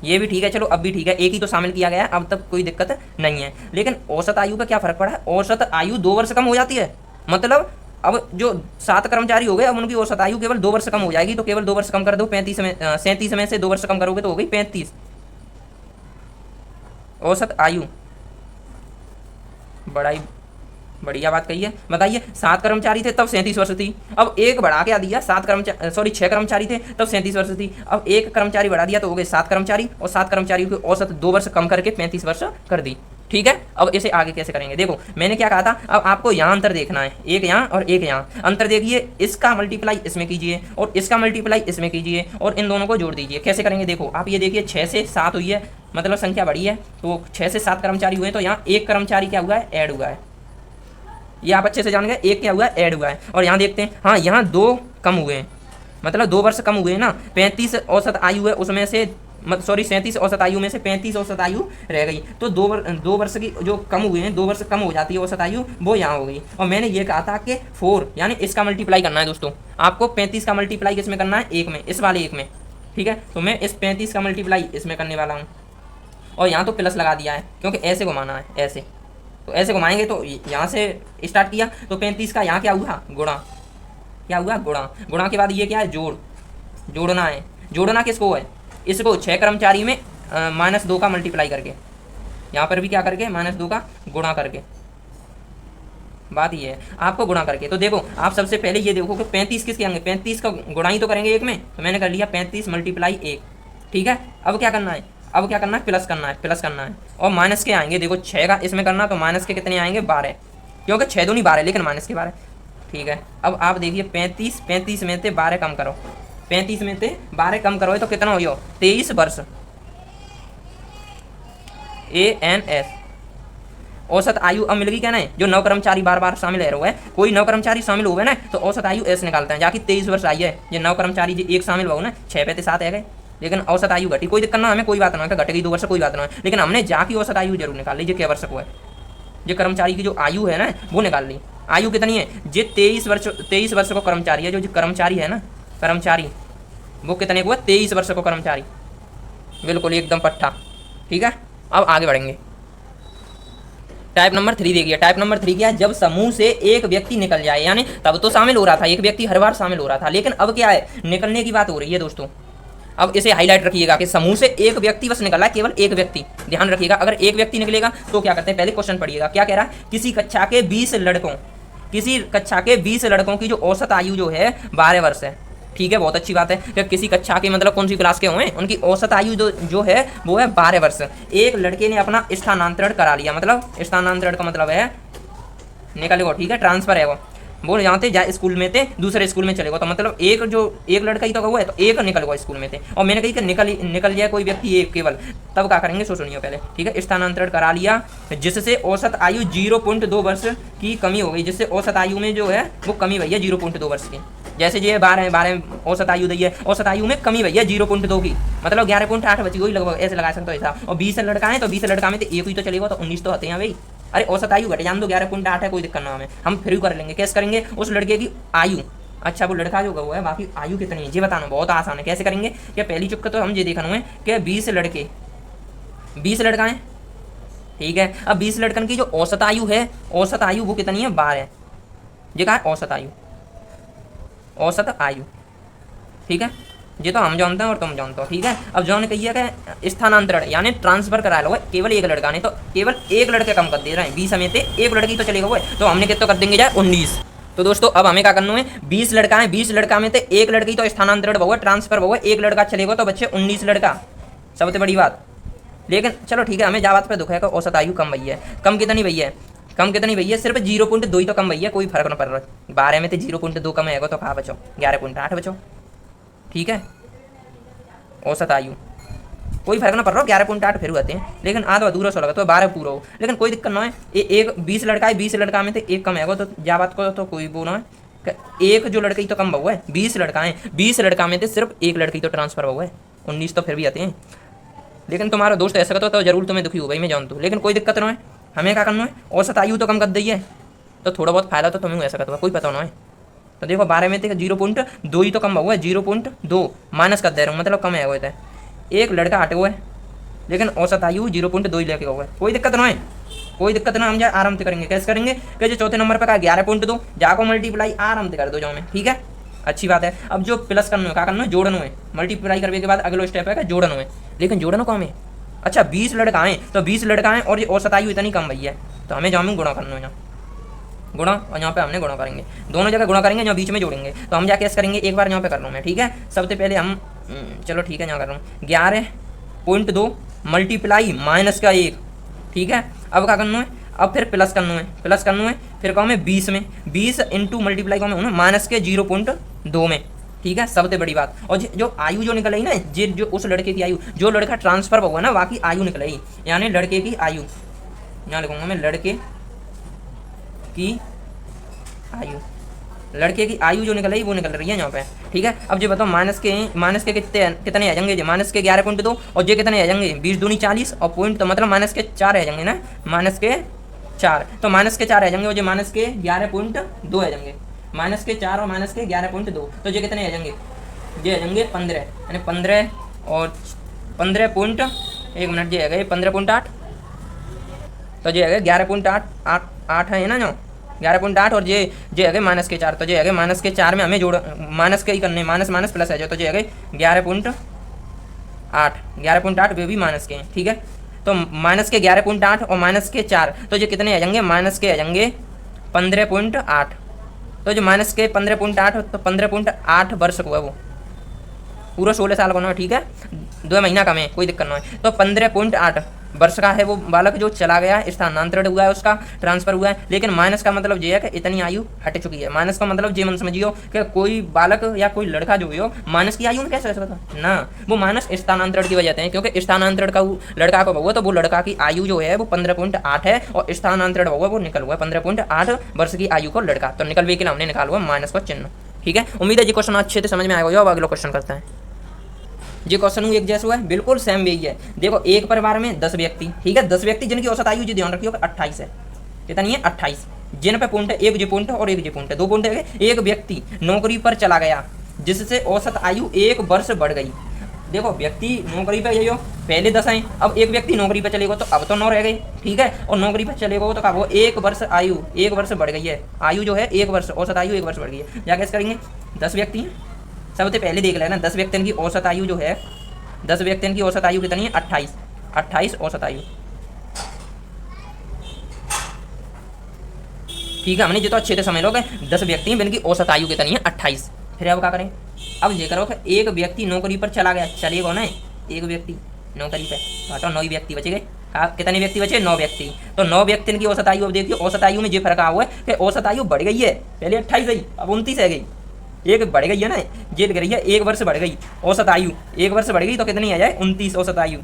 [SPEAKER 1] ये भी ठीक है, चलो अब भी ठीक है, एक ही तो शामिल किया गया है, अब तक कोई दिक्कत नहीं है। लेकिन औसत आयु का क्या फर्क पड़ा है, औसत आयु 2 वर्ष कम हो जाती है, मतलब अब जो 7 कर्मचारी हो गए, अब उनकी औसत आयु केवल 2 वर्ष कम हो जाएगी, तो केवल 2 वर्ष कम कर दो, 37 में से 2 वर्ष कम करोगे तो हो गई 35 औसत आयु। बढ़िया बात कही है। बताइए, 7 कर्मचारी थे तब 37 वर्ष थी, अब एक बढ़ा के दिया, 6 कर्मचारी थे तब 37 वर्ष थी, अब एक कर्मचारी बढ़ा दिया तो हो गए 7 कर्मचारी, और 7 कर्मचारियों की औसत 2 वर्ष कम करके 35 वर्ष कर दी। ठीक है, अब इसे आगे कैसे करेंगे, देखो मैंने क्या कहा था, अब आपको यहाँ अंतर देखना है, एक यहाँ और एक यहाँ। अंतर देखिए, इसका मल्टीप्लाई इसमें कीजिए और इसका मल्टीप्लाई इसमें कीजिए और इन दोनों को जोड़ दीजिए। कैसे करेंगे, देखो आप ये देखिए, 6 से 7 हुई है, मतलब संख्या बढ़ी है, तो 6 से 7 कर्मचारी हुए, तो यहाँ एक कर्मचारी क्या हुआ है, ऐड हुआ है। ये आप अच्छे से जान गए, एक क्या हुआ है, ऐड हुआ है। और यहाँ देखते हैं, हाँ यहाँ 2 कम हुए हैं, मतलब 2 वर्ष कम हुए हैं ना। 35 औसत आयु है, उसमें से 37 औसत आयु में से 35 औसत आयु रह गई, तो 2 वर्ष की जो कम हुए हैं, 2 वर्ष कम हो जाती है औसत आयु, वो यहाँ हो गई। और मैंने ये कहा था कि 4 यानी इसका मल्टीप्लाई करना है दोस्तों, आपको 35 का मल्टीप्लाई किसमें करना है, 1 में, इस वाले 1 में। ठीक है, तो मैं इस 35 का मल्टीप्लाई इसमें करने वाला हूँ, और यहाँ तो प्लस लगा दिया है क्योंकि ऐसे घुमाना है, ऐसे, तो ऐसे घुमाएंगे, तो यहाँ से स्टार्ट किया, तो 35 का यहाँ क्या हुआ, गुणा, क्या हुआ, गुणा के बाद ये क्या है, जोड़ना है। जोड़ना किसको है, इसको 6 कर्मचारी में -2 का मल्टीप्लाई करके, यहाँ पर भी क्या करके, -2 का गुणा करके, बात ये है आपको गुणा करके। तो देखो आप सबसे पहले ये देखो कि 35 किसके आएंगे, 35 का गुणा ही तो करेंगे 1 में, तो मैंने कर लिया 35 × 1। ठीक है, अब क्या करना है, प्लस करना है, और माइनस के आएंगे, देखो 6 का इसमें करना, तो माइनस के कितने आएंगे, 12, क्योंकि 6 दूनी 12 लेकिन माइनस के 12। ठीक है, अब आप देखिए 35 में से 12 कम करो, 35 में से 12 कम करो तो कितना हो, 23 वर्ष, ANS औसत आयु। अब मिल गई क्या, नहीं जो 9 कर्मचारी बार शामिल है, कोई 9 कर्मचारी शामिल हुए ना, तो औसत आयु S निकालते हैं, जाकि 23 वर्ष आई है। ये 9 कर्मचारी जी एक शामिल हुआ ना, 6 पे 7 है गए, लेकिन औसत आयु घटी, कोई दिक्कत ना, हमें कोई बात ना है, घट गई 2 वर्ष कोई बात ना है, लेकिन हमने जाकी औसत आयु जरूर निकाल ली, जो क्या वर्ष को है, जो कर्मचारी की जो आयु है ना वो निकाल ली। आयु कितनी है, जो 23 वर्ष को कर्मचारी है, जो कर्मचारी है ना, कर्मचारी वो कितने को है, 23 वर्ष को कर्मचारी, बिल्कुल एकदम पट्टा। ठीक है, अब आगे बढ़ेंगे। टाइप नंबर 3 देखिए, टाइप नंबर 3 क्या है, जब समूह से एक व्यक्ति निकल जाए, यानी तब तो शामिल हो रहा था, एक व्यक्ति हर बार शामिल हो रहा था, लेकिन अब क्या है, निकलने की बात हो रही है दोस्तों। अब इसे हाईलाइट रखिएगा कि समूह से एक व्यक्ति बस निकला है, केवल एक व्यक्ति, ध्यान रखिएगा। अगर एक व्यक्ति निकलेगा तो क्या करते हैं, पहले क्वेश्चन पढ़िएगा क्या कह रहा है, किसी कक्षा के 20 लड़कों की जो औसत आयु जो है 12 वर्ष है। ठीक है, बहुत अच्छी बात है कि किसी कक्षा के मतलब कौन सी क्लास के हुए, उनकी औसत आयु जो है वो है 12 वर्ष। एक लड़के ने अपना स्थानांतरण करा लिया, मतलब स्थानांतरण का मतलब है निकल गो, ठीक है, ट्रांसफर है वो यहाँ थे जा स्कूल में थे दूसरे स्कूल में चले गए, तो मतलब एक लड़का ही तो हुआ है, तो एक निकल गया स्कूल में थे। और मैंने कही कि निकल जाए कोई व्यक्ति एक केवल, तब क्या करेंगे सो सुनिए पहले, ठीक है। स्थानांतरण करा लिया जिससे औसत आयु 0.2 वर्ष की कमी हो गई, जिससे औसत आयु में जो है वो कमी भैया 0.2 वर्ष की। जैसे ये 12 औसत आयु दी है, औसत आयु में कमी भैया 0.2 की, मतलब 11.8 बची, वही लगभग ऐसे लगा सकते हो ऐसा। और 20 लड़का है तो 20 लड़का में तो एक ही तो चलेगा, तो 19 तो होते हैं भाई। अरे औसत आयु घटे जान दो, 11.8 है, कोई दिक्कत ना हमें, हम फिर भी कर लेंगे। कैसे करेंगे, उस लड़के की आयु, अच्छा वो लड़का जो हुआ है बाकी आयु कितनी है ये बताना बहुत आसान है। कैसे करेंगे, क्या पहली चुक्का तो हम ये देखना है कि 20 लड़का है, ठीक है। अब 20 लड़कन की जो औसत आयु है, औसत आयु वो कितनी है 12, ये कहा है औसत आयु, ठीक है। ये तो हम जानते हैं और तुम जानते हो, ठीक है। अब जो ने कही है कि स्थानांतरण यानी ट्रांसफर करा लो केवल एक लड़का ने, तो केवल एक लड़के कम कर दे रहे हैं, 20 में थे एक लड़की तो चलेगा वो, तो हमने कितना कर देंगे जाए 19। तो दोस्तों अब हमें क्या करना है, 20 लड़का है, 20 लड़का में थे एक लड़की तो स्थानांतरण बहु ट्रांसफर बहु, एक लड़का चलेगा तो बच्चे 19 लड़का, सबसे बड़ी बात। लेकिन चलो ठीक है, हमें जा बात पे दुख है कि औसत आयु कम भैया है, कम कितनी भैया, सिर्फ 0.2 ही तो कम भैया, कोई फर्क ना पड़ रहा है। 12 में तो 0.2 कम है तो कहाँ बचो, 11.8 बचो, ठीक है। औसत आयु कोई फर्क ना पड़ रहा, 11.8 फिर आते हैं, लेकिन आधा अधूरा सो लगा तो 12 पूरा हो, लेकिन कोई दिक्कत ना है। एक 20 लड़का है, 20 लड़का में तो एक कम है तो जा बात को तो कोई वो ना है, एक जो लड़की तो कम बहुआ है, 20 लड़का है, 20 लड़का में तो सिर्फ एक लड़की तो ट्रांसफर हुआ है, 19 तो फिर भी आते हैं। लेकिन तुम्हारा दोस्त ऐसा करता तो जरूर तुम्हें दुखी हो भाई, मैं जानता हूँ, लेकिन कोई दिक्कत ना है। हमें क्या करना है, औसत आयु तो कम कर दी है, तो थोड़ा बहुत फायदा तो तुम्हें ऐसा करता कोई पता ना है। तो देखो 12 में थे 0.2 ही तो कम हुआ है, 0.2 माइनस कर दे रहा हूँ, मतलब कम है हुआ था, एक लड़का हटे हुआ है, लेकिन औसत आयु 0.2 ही लेके हुआ है, कोई दिक्कत ना है, कोई दिक्कत ना। हम जाए आराम से करेंगे, कैसे करेंगे कि जो चौथे नंबर पर का 11.2 जाको मल्टीप्लाई आराम से कर दो जाओ में, ठीक है, अच्छी बात है। अब जो प्लस करना है क्या करना है, जोड़ना है, मल्टीप्लाई करने के बाद अगला स्टेप है जोड़ना है, लेकिन जोड़ना कौन है, अच्छा 20 लड़का है तो 20 लड़का है और ये औसत आयु इतनी कम भैया है, तो हमें जहाँ में गुणा करना है, गुणा, और यहाँ पे हमने गुणा करेंगे, दोनों जगह गुणा करेंगे, यहाँ बीच में जोड़ेंगे। तो हम जाके ऐसे करेंगे, एक बार यहाँ पे कर लूँ मैं, ठीक है। सबसे पहले हम चलो ठीक है यहाँ कर रहा हूँ 11.2 मल्टीप्लाई माइनस का 1, ठीक है। अब क्या करना है, अब फिर प्लस करना है, फिर कहूँ मैं 20 में 20 इंटू मल्टीप्लाई कहूँ मैं माइनस के 0.2 में, ठीक है, सबसे बड़ी बात। और जो आयु जो निकल आई ना, जो उस लड़के की आयु, जो लड़का ट्रांसफर हुआ ना बाकी आयु निकल आई, यानी लड़के की आयु, यहाँ लिखूंगा मैं लड़के की आयु जो निकल रही वो निकल रही है यहाँ पे, ठीक है। अब जो बताओ माइनस के कितने आ जाएंगे, माइनस के 11.2 और ये कितने आ जाएंगे 20 दूनी 40 और पॉइंट तो मतलब माइनस के 4 आ जाएंगे ना, माइनस के 4, तो माइनस के 4 आ जाएंगे और जो माइनस के 11.2 आ जाएंगे, माइनस के 4 और माइनस के 11.2, तो ये कितने आ जाएंगे, ये आ जाएंगे 15, यानी 15 और 15 पॉइंट, एक मिनट ये आ गए 15.8, तो ये आ गए 11.8 है ना जो 11.8 और ये है गए माइनस के 4, तो ये है गए माइनस के 4 में हमें जोड़ माइनस के ही करने, माइनस प्लस है जो, तो ये है गए 11.8 वे भी माइनस के हैं, ठीक है। तो माइनस के 11.8 और माइनस के 4, तो ये कितने आ जाएंगे, माइनस के आ जाएंगे 15.8, तो जो माइनस के 15.8 तो 15.8 वर्ष को है वो, पूरा 16 साल बना है, ठीक है, 2 महीना कम है, कोई दिक्कत ना है। तो 15.8 वर्ष का है वो बालक जो चला गया, स्थानांतरण हुआ है, उसका ट्रांसफर हुआ है। लेकिन माइनस का मतलब ये है कि इतनी आयु हट चुकी है, माइनस का मतलब ये मन समझियो कि कोई बालक या कोई लड़का जो हो माइनस की आयु में कैसे ऐसा ना, वो माइनस स्थानांतरण की वजह से है, क्योंकि स्थानांतरण का लड़का को हुआ तो वो लड़का की आयु जो है वो 15.8 है और स्थानांतरण हुआ वो निकल हुआ 15.8 वर्ष की आयु को लड़का, तो निकल वे के लिए हमने निकाला हुआ माइनस का चिन्ह, ठीक है। उम्मीद है ये क्वेश्चन अच्छे से समझ में आएगा। अब अगला क्वेश्चन करते हैं। ये क्वेश्चन एक जैसा हुआ है, बिल्कुल सेम यही है। देखो एक परिवार में 10 व्यक्ति, ठीक है, 10 व्यक्ति जिनकी औसत आयु, ध्यान रखियो 28 है, कितनी है 28, जिन पे पॉइंट है, एक जे पॉइंट है और एक जे पॉइंट है, 2 पॉइंट है। एक व्यक्ति नौकरी पर चला गया जिससे औसत आयु 1 वर्ष बढ़ गई। देखो व्यक्ति नौकरी पर जाइयो, पहले 10 हैं, अब एक व्यक्ति नौकरी पर चलेगा तो अब तो 9 रह गई, ठीक है, और नौकरी पर चलेगा तो क्या वो 1 वर्ष आयु 1 वर्ष बढ़ गई है, आयु जो है 1 वर्ष, औसत आयु 1 वर्ष बढ़ गई है। या कैसे करेंगे, 10 व्यक्ति हैं, सबसे पहले देख लेना 10 व्यक्तियों की औसत आयु जो है, 10 व्यक्तियों की औसत आयु कितनी है? 28, 28 औसत आयु। ठीक है, हमने जो तो अच्छे से समझ लो कि 10 व्यक्ति हैं जिनकी औसत आयु कितनी है? 28। फिर अब क्या करें? अब ये करो कि एक व्यक्ति नौकरी पर चला गया, चलेगा ना, एक व्यक्ति नौकरी पे, हटो 9 व्यक्ति बचे गए। कितने व्यक्ति बचे? 9 व्यक्ति। तो 9 व्यक्ति की औसत आयु, अब देखिए औसत आयु में ये फर्क हुआ है कि औसत आयु बढ़ गई है, पहले 28 आई, अब 29 है गई, एक बढ़ गई है ना, ये लग रही है 1 वर्ष बढ़ गई औसत आयु, 1 वर्ष बढ़ गई तो कितनी आ जाए? 29 औसत आयु।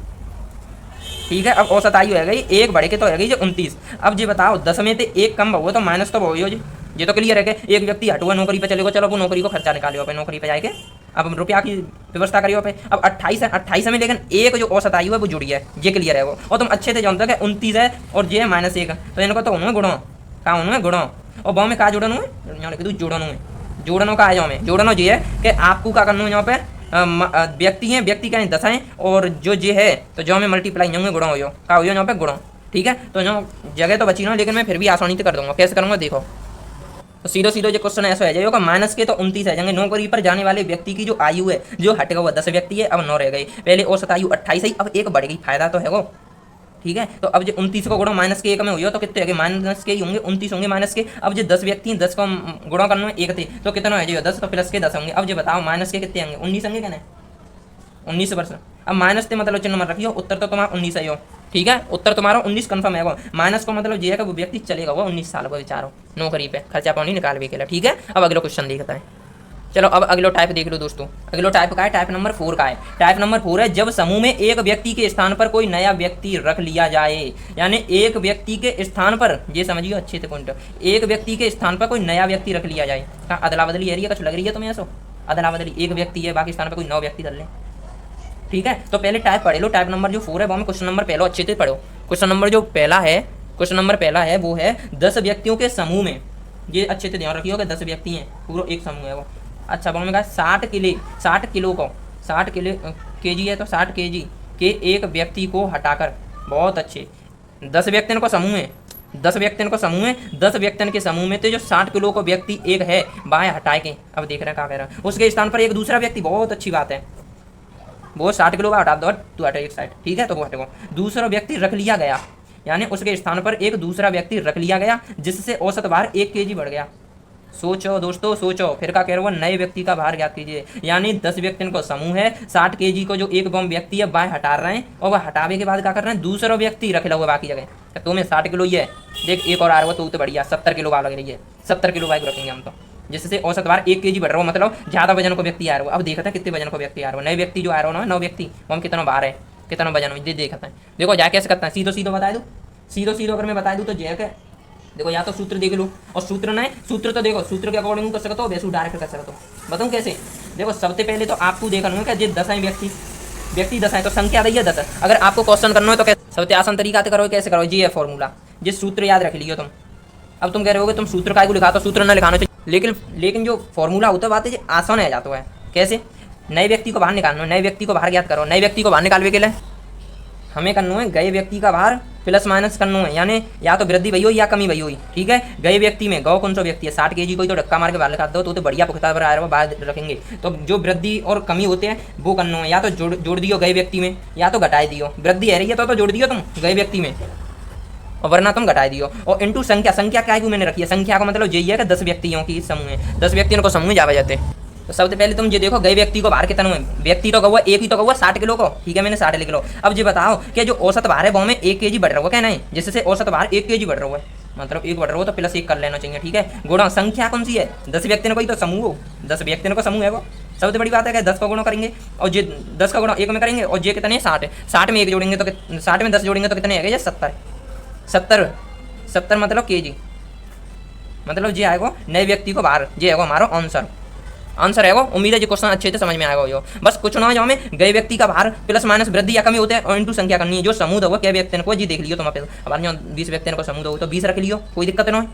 [SPEAKER 1] ठीक है, अब औसत आयु है गई, एक बढ़ के तो है गई जो 29। अब ये बताओ 10 में से एक कम हुआ तो माइनस तो हो ये तो क्लियर है कि एक व्यक्ति हटुआ नौकरी पे चलेगा, चलो वो नौकरी को खर्चा निकालियो पे, नौकरी पे जाके अब रुपया की व्यवस्था करियो पे। अब 28 है, 28 में लेकिन एक जो औसत आयु है वो जुड़ी है, ये क्लियर है वो, और तुम अच्छे से जानते हो कि 29 है और ये -1, तो इनको तो उन्होंने गुणों कहा, उन्होंने गुणों, और बहु में कहा जोड़न हुए, यहाँ लिख दूँ जोड़न हुए, जोड़नों का आया में जोड़नों ये है कि आपको क्या करना है यहाँ पे, व्यक्ति हैं, व्यक्ति का 10 हैं, और जो जे है तो जो में मल्टीप्लाई होंगे गुणा हो का हो यहाँ पे गुणा। ठीक है, तो यहाँ जगह तो बची ना, लेकिन मैं फिर भी आसानी से कर दूंगा। कैसे करूँगा देखो, तो सीधो सीधो जो क्वेश्चन ऐसा है जाएगा, माइनस के तो 29 आ जाएंगे। नौकरी पर जाने वाले व्यक्ति की जो आयु है, जो हटेगा वो 10 व्यक्ति है, अब 9 रह गई। पहले औसत आयु 28 है, अब एक बढ़ गई, फायदा तो है वो। ठीक है, तो अब जो 29 को गुणा -1 में हुई तो कितने होंगे? माइनस के ही होंगे, 29 होंगे माइनस के। अब जो 10 व्यक्ति हैं, 10 को गुणा करना है 1 थे तो कितना है जो 10, तो प्लस के 10 होंगे। अब जो बताओ माइनस के कितने होंगे? 19 होंगे, कहना 19%। अब माइनस से मतलब चिन्ह मत रखियो, उत्तर तो तुम्हारा 19 है। ठीक है, उत्तर तुम्हारा 19 कंफर्म है। वो माइनस को मतलब ये है कि वो व्यक्ति चलेगा वो 19 साल को बेचारो नौकरी पे खर्चा पानी निकालने के लिए। ठीक है, अब अगला क्वेश्चन देखता है। चलो अब अगलो टाइप देख लो दोस्तों, अगलो टाइप का है, टाइप नंबर 4 का है। टाइप नंबर 4 है, जब समूह में एक व्यक्ति के स्थान पर कोई नया व्यक्ति रख लिया जाए, यानी एक व्यक्ति के स्थान पर, ये समझियो अच्छे से पॉइंट, एक व्यक्ति के स्थान पर कोई नया व्यक्ति रख लिया जाए। हाँ, अदला बदली एरिया कुछ लग रही है तुम्हें ऐसा? अदला बदली, एक व्यक्ति है बाकी स्थान पर कोई 9 व्यक्ति कर ले। ठीक है, तो पहले टाइप पढ़े लो, टाइप नंबर जो 4 है वो में क्वेश्चन नंबर पहले अच्छे से पढ़ो। क्वेश्चन नंबर जो पहला है, क्वेश्चन नंबर पहला है वो है 10 व्यक्तियों के समूह में, ये अच्छे से ध्यान रखियो कि 10 व्यक्ति हैं, पूरा एक समूह है वो। अच्छा, वो में कहा 60 किलो को 60 किलो केजी है तो 60 केजी के एक व्यक्ति को हटाकर, बहुत अच्छे, 10 व्यक्तियों का समूह है, 10 व्यक्तियों का समूह है, 10 व्यक्तियों के समूह में तो जो 60 किलो का व्यक्ति एक है बाएं हटा के, अब देख रहे हैं क्या कह रहा है, उसके स्थान पर एक दूसरा व्यक्ति, बहुत अच्छी बात है, वो 60 किलो का हटा दो, तू हटे एक साइड। ठीक है, तो वो हटेगा, दूसरा व्यक्ति रख लिया गया, यानी उसके स्थान पर एक दूसरा व्यक्ति रख लिया गया जिससे औसत भार 1 केजी बढ़ गया। सोचो दोस्तों, सोचो, फिर का कह रहे हो, नए व्यक्ति का भार ज्ञात कीजिए। यानी 10 व्यक्तियों का समूह है, 60 केजी को जो एक बम व्यक्ति है बाएं हटा रहे हैं, और वह हटावे के बाद क्या कर रहे हैं, दूसरा व्यक्ति रख हुआ बाकी जगह। तो में 60 किलो ही है, देख एक और आ रहा है तो बढ़िया 70 किलो वाला लग रही है, 70 किलो बाइक रखेंगे हम तो, जिससे औसत भार 1 केजी बढ़ रहा हो, मतलब ज़्यादा वजन को व्यक्ति आ रहा हो। अब देखते हैं कितने वजन को व्यक्ति आ रहा हो, नए व्यक्ति जो आ रहा हो ना, 9 व्यक्ति, हम कितना भार है, कितना वजन हो, देखते हैं। देखो जा कैसे करता है, सीधो सीधो बता दूँ, सीधो सीधो अगर मैं बता दूँ तो जय के देखो, या तो सूत्र देख लो, और सूत्र नहीं, सूत्र तो देखो, सूत्र के अकॉर्डिंग कर सकते हो, वैसे डायरेक्ट कर सकते हो। बताऊँ कैसे? देखो सबसे पहले तो आपको देखना है कि 10 है व्यक्ति 10 है तो संख्या रही है 10। अगर आपको क्वेश्चन करना है तो कैसे, सबसे आसान तरीका से करो, कैसे करो, जी है फॉर्मूला, जिस सूत्र याद रख लियो तुम। अब तुम कह रहे हो तुम सूत्र का लिखा तो सूत्र न लिखाना चाहिए, लेकिन जो फॉर्मूला होता है बात है आसान है जाता है। कैसे? नए व्यक्ति को बाहर निकालना, नए व्यक्ति को बाहर ज्ञात करो। नए व्यक्ति को बाहर निकालने के लिए हमें करना है गए व्यक्ति का भार प्लस माइनस करना है, यानी या तो वृद्धि भई हो या कमी भई हुई। ठीक है, गए व्यक्ति में गौ कौन सा व्यक्ति है, 60 केजी कोई तो धक्का मार के बाहर लिखा दो तो बढ़िया पुख्ता पर आया बाहर रखेंगे। तो जो वृद्धि और कमी होते हैं वो करना है, या तो जोड़ दियो गए व्यक्ति में, या तो घटाए दियो। वृद्धि है रही है तो जोड़ दियो तुम गए व्यक्ति में, और वरना तुम घटाए दियो। और इंटू संख्या, संख्या क्या है मैंने रखी है, संख्या का मतलब यही है कि 10 व्यक्तियों की समूह है, 10 व्यक्तियों को समूह जावा जाते हैं। तो सबसे पहले तुम ये देखो गए व्यक्ति को भार कितना है, व्यक्ति तो कहुआ एक ही तो कहुआ 60 किलो को। ठीक है, मैंने 60 लिख लो। अब ये बताओ कि जो औसत भार है वो में 1 केजी बढ़ रहा हुआ, क्या नहीं, जिससे औसत भार 1 केजी बढ़ रहा हुआ है, मतलब 1 बढ़ रहा हो तो प्लस 1 कर लेना चाहिए। ठीक है, गुणा संख्या कौन सी है, 10 व्यक्तियों को ही तो समूह हो, 10 व्यक्तियों का समूह है वो। सबसे बड़ी बात है कि 10 का गुणा करेंगे और ये 10 का गुणा 1 में करेंगे, और ये कितने 60 है, 60 में 1 जोड़ेंगे तो 60 में 10 जोड़ेंगे तो कितने आएगा, ये 70 मतलब केजी, मतलब ये आएगा नए व्यक्ति को बाहर, ये आएगा हमारा आंसर है वो। उम्मीद है जो क्वेश्चन अच्छे से समझ में आएगा। यो बस कुछ ना, जो हमें गए व्यक्ति का भार प्लस माइनस वृद्धि या कमी होते हैं और इंटू संख्या करनी है। जो समूह होगा क्या व्यक्ति को जी देख लियो तुम, अब 20 व्यक्तियों को समूह हो तो 20 रख लियो, कोई दिक्कत ना हो।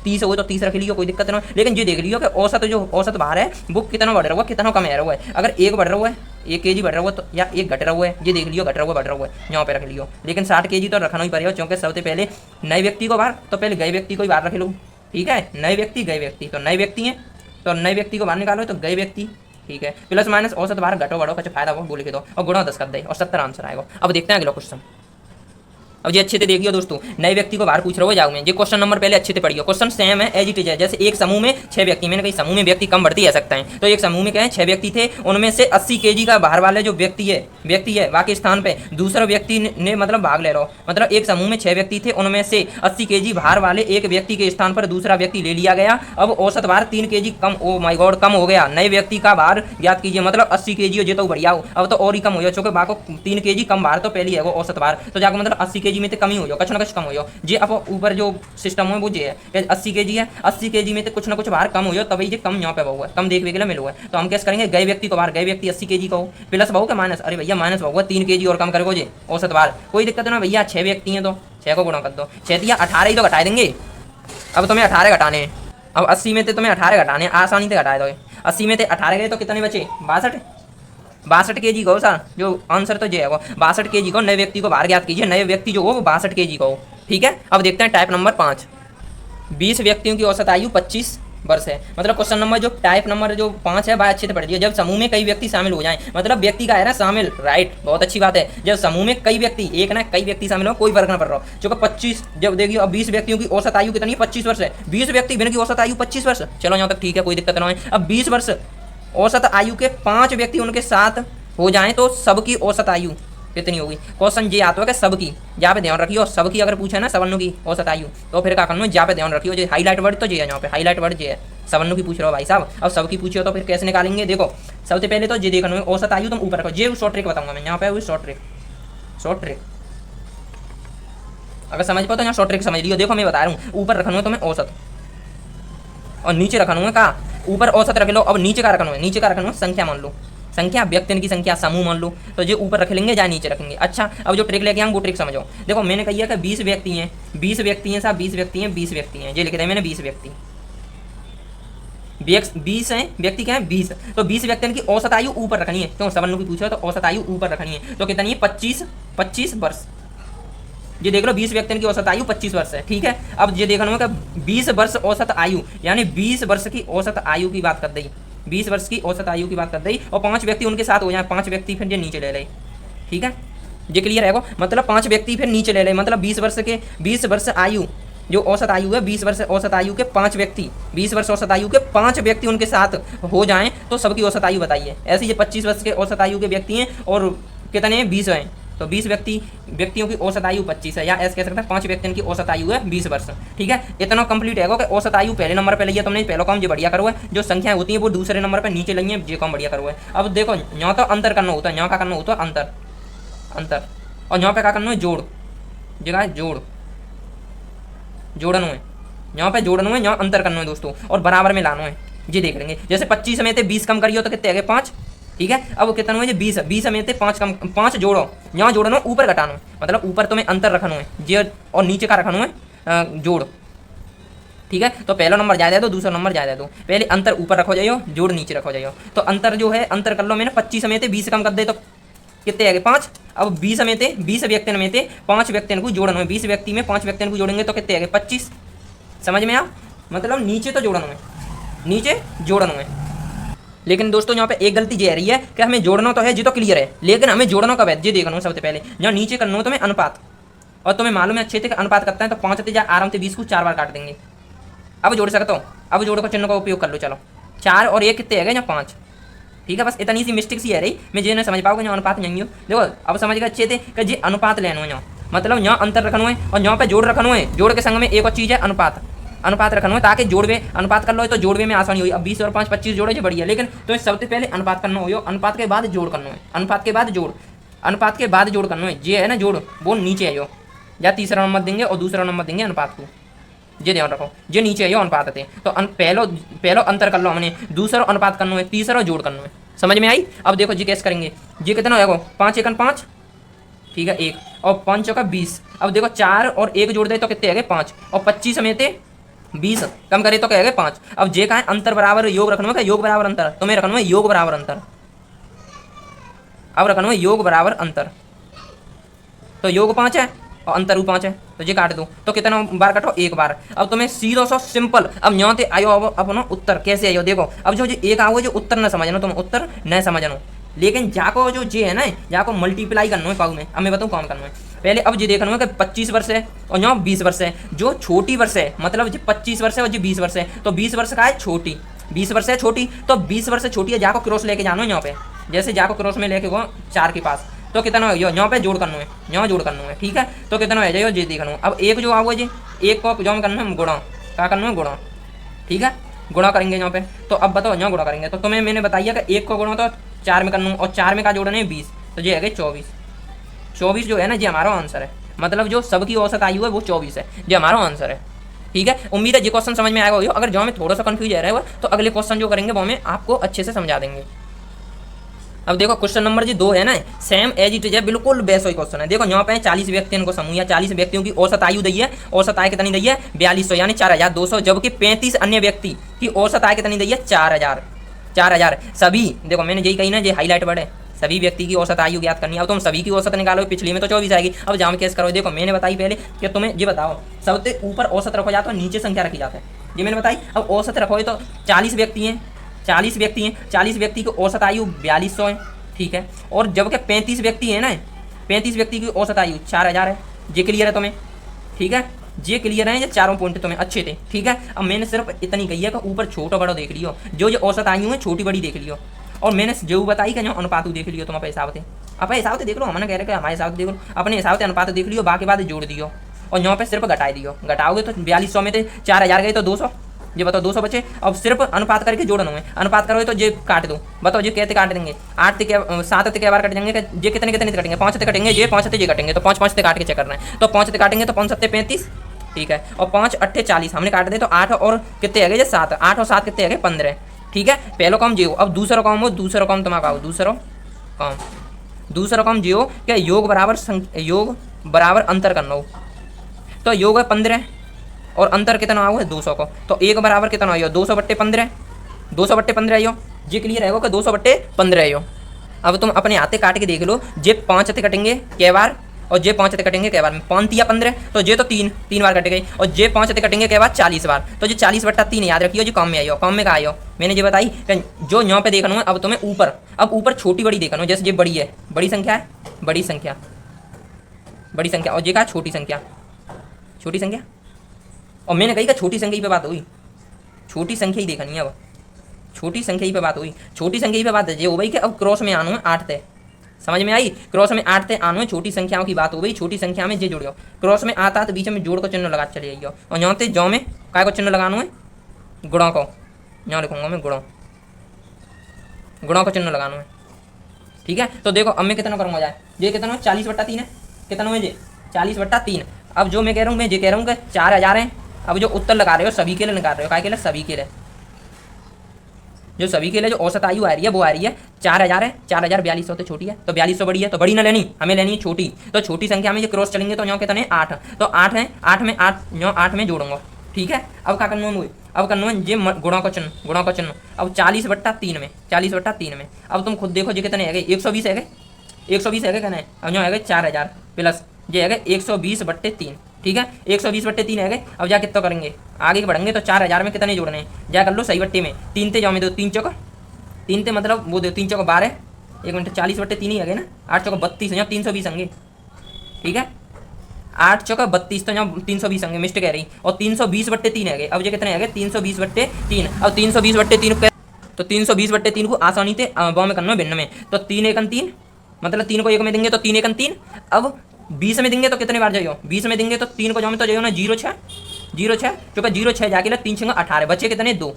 [SPEAKER 1] 30 हो तो 30 रख लियो, कोई दिक्कत ना हो। लेकिन ये देख लियो कि औसत भार है वो कितना बढ़ रहा हुआ, कितना कम रहा हुआ है। अगर 1 बढ़ रहा हुआ है, 1 केजी बढ़ रहा हुआ तो, या 1 घट रहा हुआ है, ये देख लियो घट रहा हुआ बढ़ रहा हुआ है, यहाँ पे रख लियो। लेकिन 60 केजी तो रखना ही पड़ेगा, क्योंकि सबसे पहले नए व्यक्ति को भार, तो पहले गए व्यक्ति को ही बाहर रख लो। ठीक है, नए व्यक्ति गए व्यक्ति, तो नए व्यक्ति हैं तो नए व्यक्ति को बाहर निकालो, तो गए व्यक्ति ठीक है, प्लस माइनस औसत भार घटो बढ़ो कुछ फायदा वो बोल के दो और गुणा 10 कर दे और 70 आंसर आएगा। अब देखते हैं अगला क्वेश्चन। अब ये अच्छे से देखिए दोस्तों, नए व्यक्ति को बाहर पूछ रहा हो जाओ में, ये क्वेश्चन नंबर पहले अच्छे से पढ़िए। क्वेश्चन सेम है, एज इट इज है। जैसे एक समूह में 6 व्यक्ति, मैंने कही समूह में व्यक्ति कम बढ़ती जा सकता है, तो एक समूह में क्या है 6 व्यक्ति थे, उनमें से 80 kg का भार वाले जो व्यक्ति है बाकी स्थान पे दूसरा व्यक्ति ने मतलब भाग ले रहा हो, मतलब एक समूह में 6 व्यक्ति थे, उनमें से 80 kg भार वाले एक व्यक्ति के स्थान पर दूसरा व्यक्ति ले लिया गया। अब औसत भार 3 kg कम, ओ माय गॉड, कम हो गया। नए व्यक्ति का भार ज्ञात कीजिए, मतलब 80 kg हो जे तो बढ़िया हो, अब तो और ही कम हो जाओ, चूंकि बाको 3 kg कम भार तो पहले है वो औसत भार, तो जाकर मतलब 80 kg में तो कमी हो जाओ, कुछ ना कुछ कम हो जाओ। जे अब ऊपर जो सिस्टम है वो ये है 80 kg है, 80 kg में तो कुछ ना कुछ भार कम हो जाओ, तभी ये कम यहाँ पे बहु है, कम देखने के लिए मिलो है। तो हम कैसे करेंगे, गए व्यक्ति को भार, गए व्यक्ति 80 kg का हो, प्लस बहु का माइनस, अरे भैया माइनस बहु 3 kg और कम करोगे जी औसत भार, कोई दिक्कत ना भैया, 6 व्यक्ति हैं तो 6 को गुणा कर दो, 6 या 18 ही तो घटा देंगे। अब तुम्हें 18 घटाने हैं, अब 80 में से तुम्हें 18 घटाने हैं, आसानी से घटा दोगे। 80 में से 18 गए तो कितने बचे, 62 kg को सर, जो आंसर तो ये है वो 62 kg को नए व्यक्ति को भार ज्ञात कीजिए, नए व्यक्ति जो हो वो 62 kg को हो, ठीक है। अब देखते हैं टाइप नंबर 5, 20 व्यक्तियों की औसत आयु 25 वर्ष है। मतलब क्वेश्चन नंबर जो टाइप नंबर जो 5 है भाई अच्छे से पढ़ लिया। जब समूह में कई व्यक्ति शामिल हो जाएं, मतलब व्यक्ति का है ना शामिल, राइट, बहुत अच्छी बात है। जब समूह में कई व्यक्ति, एक ना कई व्यक्ति शामिल हो, कोई फर्क ना पड़ रहा हो, जो 25, जब देखिए अब 20 व्यक्तियों की औसत आयु कितनी है, 25 वर्ष है। 20 व्यक्ति बिना की औसत आयु 25 वर्ष, चलो यहाँ तक ठीक है, कोई दिक्कत ना है। अब 20 वर्ष औसत आयु के 5 व्यक्ति उनके साथ हो जाएं तो सबकी औसत आयु कितनी होगी। क्वेश्चन ये आता है कि सबकी, जहाँ पे ध्यान रखियो, सबकी अगर पूछे ना सवर्णों की औसत आयु, तो फिर क्या करना है, जहाँ पे ध्यान रखियो, जो हाईलाइट वर्ड तो ये है, यहाँ पे हाईलाइट वर्ड ये है, सवर्णों की पूछ रहे हो भाई साहब। अब सबकी पूछियो तो फिर कैसे निकालेंगे, देखो सबसे पहले तो ये देखना है औसत आयु, तुम ऊपर रखो, ये शॉर्ट ट्रिक बताऊंगा मैं, यहाँ पे वो शॉर्ट ट्रिक अगर समझ पाओ तो यहाँ शॉर्ट ट्रिक समझ लियो। देखो मैं बता रहा हूँ, ऊपर रखना है तुम्हें औसत और नीचे रखना है का, ऊपर औसत रख लो, अब नीचे का रखना है, नीचे का रखना है संख्या मान लो, संख्या व्यक्तियों की संख्या समूह मान लो, तो ये ऊपर रख लेंगे या नीचे रखेंगे। अच्छा अब जो ट्रिक लेके आऊँ वो ट्रिक समझो। देखो मैंने कही है कि 20 व्यक्ति हैं, 20 व्यक्ति हैं साहब, 20 व्यक्ति हैं, 20 व्यक्ति हैं, ये लिख दिया मैंने 20 व्यक्ति, 20 हैं व्यक्ति क्या है 20, तो 20 व्यक्तियों की औसत आयु ऊपर रखनी है, क्यों सवर्णों की पूछो तो औसत आयु ऊपर रखनी है, तो कितनी है 25 वर्ष। ये देख लो 20 व्यक्तियों की औसत आयु 25 वर्ष है, ठीक है। अब ये देखना होगा 20 वर्ष औसत आयु, यानी 20 वर्ष की औसत आयु की बात कर दी, 20 वर्ष की औसत आयु की बात कर दी, और 5 व्यक्ति उनके साथ हो जाए, 5 व्यक्ति फिर ये नीचे ले ले, ठीक है, ये क्लियर है। मतलब 5 व्यक्ति फिर नीचे ले ले, मतलब 20 वर्ष आयु जो औसत आयु है, 20 वर्ष औसत आयु के 5 व्यक्ति, 20 वर्ष औसत आयु के 5 व्यक्ति उनके साथ हो जाएं तो सबकी औसत आयु बताइए। ऐसे ये 25 वर्ष के औसत आयु के व्यक्ति हैं और कितने हैं 20 हैं, तो 20 व्यक्तियों की औसत आयु 25 है, या ऐसे कह सकते हैं 5 व्यक्तियों की औसत आयु है 20 वर्ष, ठीक है। इतना कंप्लीट है कि औसत आयु पहले नंबर पे लिया तुमने, पहला काम जो बढ़िया करो है, जो संख्याएं होती हैं वो दूसरे नंबर पे नीचे लगी है, जो काम बढ़िया करो है। अब देखो यहाँ तो अंतर करना होता है, यहाँ का करना होता है अंतर, और यहाँ पे क्या करना है जोड़, जगह जोड़ना है, यहाँ पे जोड़ना है, यहाँ अंतर करना है दोस्तों, और बराबर में लाना है, ये देख लेंगे। जैसे 25 में थे 20 कम करियो तो कितने आ गए 5, ठीक है। अब वो कितना हुआ 20 में थे 5 जोड़ो, यहाँ जोड़ना ऊपर घटाना, मतलब ऊपर तुम्हें अंतर रखना है जे, और नीचे का रखना है जोड़, ठीक है। तो पहला नंबर जाए दो, दूसरा नंबर जाए दो, पहले अंतर ऊपर रखो जाइयो, जोड़ नीचे रखो जाइयो। तो अंतर जो है अंतर कर लो, मैंने 25 में थे 20 कम कर दे तो कितने आ गए 5। अब 20 में थे 20 व्यक्तियों में थे 5 व्यक्तियों को जोड़ना है, 20 व्यक्ति में 5 व्यक्तियों को जोड़ेंगे तो कितने आ गए 25। समझ में आप, मतलब नीचे तो जोड़ना है, नीचे जोड़ना है। लेकिन दोस्तों यहाँ पे एक गलती ये रही है कि हमें जोड़ना तो है जी, तो क्लियर है, लेकिन हमें जोड़ना कब है जी देखना है। सबसे पहले यहाँ नीचे करना हो तुम्हें अनुपात, और तुम्हें मालूम है अच्छे से अनुपात करता है तो 5 से आराम से 20 को 4 बार काट देंगे। अब जोड़ सकते हो, अब जोड़ का चिन्ह का उपयोग कर लो, चलो 4 और 1 कितने आ गए यहाँ 5, ठीक है। बस इतनी सी मिस्टेक सी है रही, मैं ये नहीं समझ पाऊंगा यहाँ अनुपात नहीं हो। देखो अब समझ गए अच्छे थे कि जी अनुपात लेना है, यहाँ मतलब यहाँ अंतर रखना है और यहाँ पे जोड़ रखना है, जोड़ के संग में एक और चीज़ है अनुपात रखना है, ताकि जोड़वे अनुपात कर लो तो जोड़वे में आसानी हुई। अब 20 और 5 25 जोड़े जो बढ़िया, लेकिन तो सबसे पहले अनुपात करना हो, अनुपात के बाद जोड़ करना है, अनुपात के बाद जोड़ करना है, ये है ना जोड़ वो नीचे है, यो या तीसरा नंबर देंगे और दूसरा नंबर देंगे अनुपात को, ये ध्यान रखो, ये नीचे है यो अनुपात थे। तो पहलो अंतर कर लो हमने, दूसरा अनुपात करना है, तीसरा जोड़ करना है। समझ में आई। अब देखो जी कैसे करेंगे, ये कितना होगा 5 एकन 5, ठीक है 1 और 5 चौका 20। अब देखो 4 और 1 जोड़ दे तो कितने आ गए 5, और 25 में थे 20 कम करे तो क्या गए 5। अब जे का है अंतर बराबर योग रखना है, योग बराबर अंतर, तो मैं रखना है योग बराबर अंतर, अब रखना है योग बराबर अंतर, तो योग 5 है और अंतर भी 5 है, तो ये काट दो तो कितना बार काटो, एक बार। अब तुम्हें सीधो सो सिंपल अब न्योते आयो अब अपनो उत्तर कैसे आयो देखो। अब जो एक आओ जो उत्तर न समझनो, तुम उत्तर न समझनो, लेकिन जाको जो जे है ना जाको मल्टीप्लाई करना है पाऊ में। अब मैं बताऊँ कौन करना है पहले। अब ये देखना है कि 25 वर्ष है और यहाँ 20 वर्ष है। जो छोटी वर्ष है मतलब जो 25 वर्ष है और जो 20 वर्ष है, तो 20 वर्ष का है छोटी, 20 वर्ष है छोटी, तो 20 वर्ष छोटी है। जाको क्रॉस लेके जानो है यहाँ पे, जैसे जाको क्रॉस में लेके गो 4 के पास, तो कितना हो यहाँ पे जोड़ करना है, यहाँ जोड़ करना है, ठीक है। तो कितना हो जाएगा जी देखना। अब एक जो आओगे जी एक को जो करना है गुणा, क्या करना है गुणा, ठीक है, गुणा करेंगे यहाँ पे। तो अब बताओ यहाँ गुणा करेंगे तो तुम्हें मैंने बताइए कि एक को गुणा तो 4 में करना और 4 में का जोड़ना है 20, तो ये है 24। 24 जो है ना ये हमारा आंसर है, मतलब जो सबकी औसत आयु है वो 24 है, ये हमारा आंसर है, ठीक है। उम्मीद है ये क्वेश्चन समझ में आएगा हो। अगर जो हमें थोड़ा सा कंफ्यूज है रहा है तो अगले क्वेश्चन जो करेंगे वो हमें आपको अच्छे से समझा देंगे। अब देखो क्वेश्चन नंबर जी 2 है ना, सेम एज इट इज है, बिल्कुल वैसा ही क्वेश्चन है। देखो यहाँ पे 40 व्यक्तियों को समूह या 40 व्यक्तियों की औसत आयु दी है, औसत आय कितनी दी है 4200 यानी 4200, जबकि 35 अन्य व्यक्ति की औसत आय कितनी दी है 4000। सभी देखो मैंने यही कही ना, ये हाईलाइट वर्ड है, सभी व्यक्ति की औसत आयु ज्ञात करनी है। अब तुम सभी की औसत निकालो, पिछली में तो 24 आएगी। अब जाम केस करो, देखो मैंने बताई पहले कि तुम्हें ये बताओ सबसे ऊपर औसत रखो जाता है, नीचे संख्या रखी जाता है, ये मैंने बताई। अब औसत रखो तो 40 व्यक्ति हैं, 40 व्यक्ति की औसत आयु 4200 है, ठीक है। और जबकि 35 व्यक्ति है ना, 35 व्यक्ति की औसत आयु 4000 है। ये क्लियर है तुम्हें, ठीक है, ये क्लियर है, ये चारों पॉइंट तुम्हें अच्छे थे, ठीक है। अब मैंने सिर्फ इतनी कही है कि ऊपर छोटा बड़ा देख लियो, जो औसत आयु है छोटी बड़ी देख लियो, और मैंने जो बताई कि जो अनुपात देख लियो तुम अपने हिसाब से, अपने हिसाब से देख लो, हमने कह रहे हमारे हिसाब से देख लो, अपने हिसाब से अनुपात देख लियो, बाकी बात जोड़ दियो और यहाँ पे सिर्फ घटाई दियो। घटाओगे तो 4200 में थे 4000 गए तो 200, ये बताओ 200 बचे। अब सिर्फ अनुपात करके जोड़ना है, अनुपात करोगे तो ये काट दो, बताओ ये कैसे काट देंगे, 7 के बार कट जाएंगे, ये कितने कटेंगे 5 कटेंगे, ये 5 ये कटेंगे, तो 5 से काट के चेक करना है, तो 5 काटेंगे तो 5 7 35, ठीक है, और 5 8 40 हमने काट दे, तो 8 और कितने है 7, 8 और 7 कितने है 15, ठीक है। पहला काम जियो। अब दूसरा काम हो, दूसरा काम तुम्हारा आओ, दूसरा काम जियो क्या योग बराबर अंतर करना हो, तो योग है 15 और अंतर कितना आओ है 200 को, तो एक बराबर कितना आयो 200/15, 200/15 आयो, ये क्लियर है कि 200/15 आयो। अब तुम अपने हाथे काट के देख लो, जे 5 कटेंगे कै बार और जे 5 कटेंगे कै बार, 5 या 15, तो जे तो 3 बार कट गई, और जे 5 कटेंगे कै बार 40 बार, तो जो 40/3 याद रखियो, जो काम में आयो, काम में का आयो मैंने ये बताई जो यहाँ पे देखना है। अब तुम्हें ऊपर, अब ऊपर छोटी बड़ी देखना है, जैसे ये बड़ी है, बड़ी संख्या है, बड़ी संख्या, और ये का छोटी संख्या, और मैंने कही कि छोटी संख्या पे बात हुई, छोटी संख्या ही देखनी है। अब छोटी संख्या ही पे बात हुई, छोटी संख्या ही पे बात है ये हो भाई कि अब क्रॉस में आनो है 8 थे, समझ में आई, क्रॉस में 8 थे आनो है, छोटी संख्याओं की बात हो गई, छोटी संख्या में जे जुड़ गयो, क्रॉस में आता तो बीच में जोड़ को चिन्ह लगा चले जाइयो, और यहाँ पे जौ में काय को चिन्ह लगाना है गुणों को, यहाँ लिखूंगा मैं गुणों को चिन्ह लगाना है, ठीक है। तो देखो अब मैं कितना करूँगा जाए, ये कितना 40/3 है, कितना है ये 40/3। अब जो मैं कह रहा हूँ, मैं ये कह रहा हूँ कि 4000 है। अब जो उत्तर लगा रहे हो सभी के लिए निकाल रहे हो, काय के लिए सभी के लिए, जो सभी के लिए जो औसत आयु आ रही है वो आ रही है 4000 है, 4200 तो छोटी है, तो 4200 बड़ी है, तो बड़ी ना लेनी, हमें लेनी है छोटी, तो छोटी संख्या में ये क्रॉस चलेंगे तो यहाँ कितने 8, तो 8 है, 8 में 8 यहाँ 8 में जोड़ूंगा, ठीक है। अब क्या करना है, अब करना है ये गुणा का चिन्ह, अब 40/3 में, अब तुम खुद देखो ये कितने है 120 है, 120 है कहना है, अब यहाँ है 4000 प्लस ये है 120/3, ठीक है, 120/3 है। अब जा कितना करेंगे आगे बढ़ेंगे तो 4000 में कितने जोड़ने हैं, जा कर लो सही बट्टे में 3 थे, जाओ में दो 3 चौका 3 थे, मतलब वो दो 3 चौका 12, 1 मिनट 40/3 ही है ना, 8 चौका 32 यहाँ 320 होंगे, ठीक है, 8 चौका 32 तो यहाँ 320 होंगे, मिस्टेक कह रही, और 320/3 है। अब ये कितने है 320/3, अब 320/3 तो 320/3 को आसानी से बाव में करना है भिन्न में, तो 3 1 3, मतलब 3 को 1 में देंगे तो 3 1 3, अब 20 में देंगे तो कितने बार जाइयो, 20 में देंगे तो 3 को जाओ में तो जाइयो ना 0 6, चूँकि 0 6 जाके 3 6 18, बच्चे कितने 2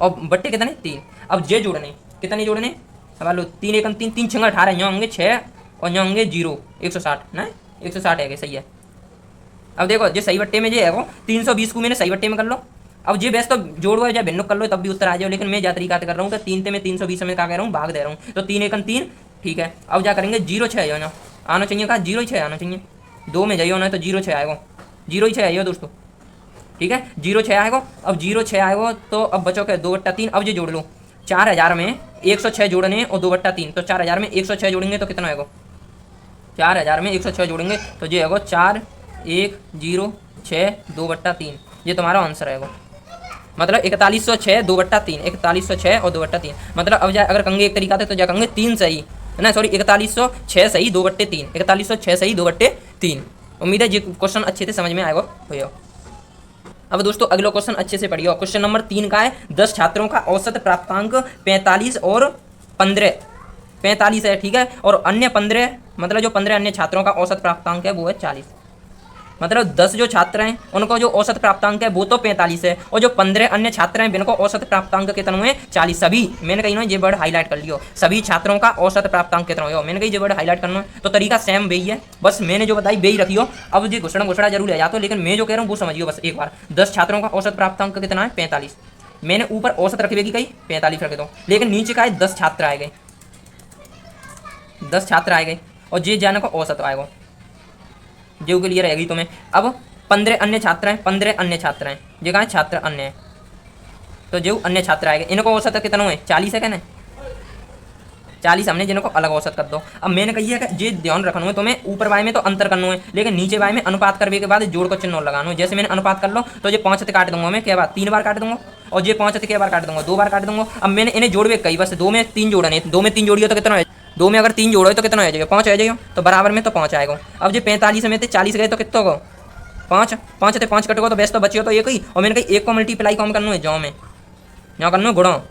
[SPEAKER 1] और बट्टे कितने 3। अब जे जोड़ने कितने जोड़ने सवाल लो, 3 1 3, 3 6 18, यहाँ होंगे 6 और यहाँ होंगे 0, 160 ना 160 है, सही है। अब देखो जो सही बट्टे में जो है वो 320 को मैंने सही बट्टे में कर लो, अब जे बेस तो जोड़ो या भिन्न कर लो तब भी उत्तर आ जाओ, लेकिन मैं ज्यादा तरीका कर रहा हूँ कि 3 में 320 में क्या कह रहा हूँ भाग दे रहा हूँ, तो 3 1 3, ठीक है। अब जा करेंगे 0 6 आना आना चाहिए, कहा 0 6 आना चाहिए, 2 में जाइयो ना तो 0 6 आएगा, 0 6 आइयो दोस्तों, ठीक है 0 6 आएगा। अब 0 6 आएगा तो अब बचो के 2/3, अब ये जोड़ लो 4000 में 106 जोड़ने और 2/3, तो 4000 में 106 जोड़ेंगे तो कितना आएगा, 4000 में 106 जोड़ेंगे तो ये आएगा 4 1,0,6,2/3 ये तुम्हारा आंसर आएगा। मतलब 4106 2/3, 4106 और 2/3। मतलब अब जा अगर कंगे एक तरीका थे तो जा कंगे 3 सही है ना, सॉरी 4106 सही 2/3, 4106 सही 2/3। उम्मीद है ये क्वेश्चन अच्छे से समझ में आएगा भैया। अब दोस्तों अगला क्वेश्चन अच्छे से पढ़िए। क्वेश्चन नंबर 3 का है 10 छात्रों का औसत प्राप्तांक 45 और 15, 45 है ठीक है, और अन्य 15 मतलब जो 15 अन्य छात्रों का औसत प्राप्तांक है वो है 40। मतलब 10 जो छात्र हैं उनको जो औसत प्राप्तांक है वो तो 45 है, और जो 15 अन्य छात्र हैं जिनको औसत प्राप्तांक कितना हुए 40। सभी मैंने कही ना ये वर्ड हाईलाइट कर लियो, सभी छात्रों का औसत प्राप्तांक कितना हुआ, मैंने कही ये वर्ड हाईलाइट करना है। तो तरीका सेम वही है, बस मैंने जो बताई वही रखियो। अब ये घुसड़ा घुसड़ा जरूर है या तो, लेकिन मैं जो कह रहा हूँ वो समझियो बस एक बार। 10 छात्रों का औसत प्राप्तांक कितना है 45, मैंने ऊपर औसत रखे की कही 45 रखे दो, लेकिन नीचे का है 10 छात्र आए गए, 10 छात्र आए गए और जे जाने का औसत आएगा जो के लिए रहेगी तुम्हें। अब 15 अन्य छात्र हैं, 15 अन्य छात्र हैं, जो कहा छात्र अन्य है तो जो अन्य छात्र आएंगे इनको औसत कितना है 40 है क्या, 40 हमने जिनको अलग औसत कर दो। अब मैंने कही है कि ये ध्यान रखना है तुम्हें, ऊपर वाय में तो अंतर करना है, लेकिन नीचे वाय में अनुपात करने के बाद जोड़ को चिन्ह लगाना है। जैसे मैंने अनुपात कर लो तो ये 5 काट दूंगा मैं क्या बात 3 बार काट दूंगा, और ये 5 क्या बार काट दूंगा 2 बार काट दूंगा। अब मैंने इन्हें जोड़े कई बस 2 में 3 जोड़ने, 2 में 3 जोड़िए तो कितना है, 2 में अगर 3 जोड़ो तो कितना आ जाएगा 5 आ जाएगा, तो बराबर में तो 5 आएगा। अब जो 45 में थे 40 गए तो कितना को 5 5 थे 5 कटेगा तो बेस्ट तो बचियो तो एक ही, और मैंने कही एक को मल्टीप्लाई कम करना है जाओ में यहाँ करना है गुणा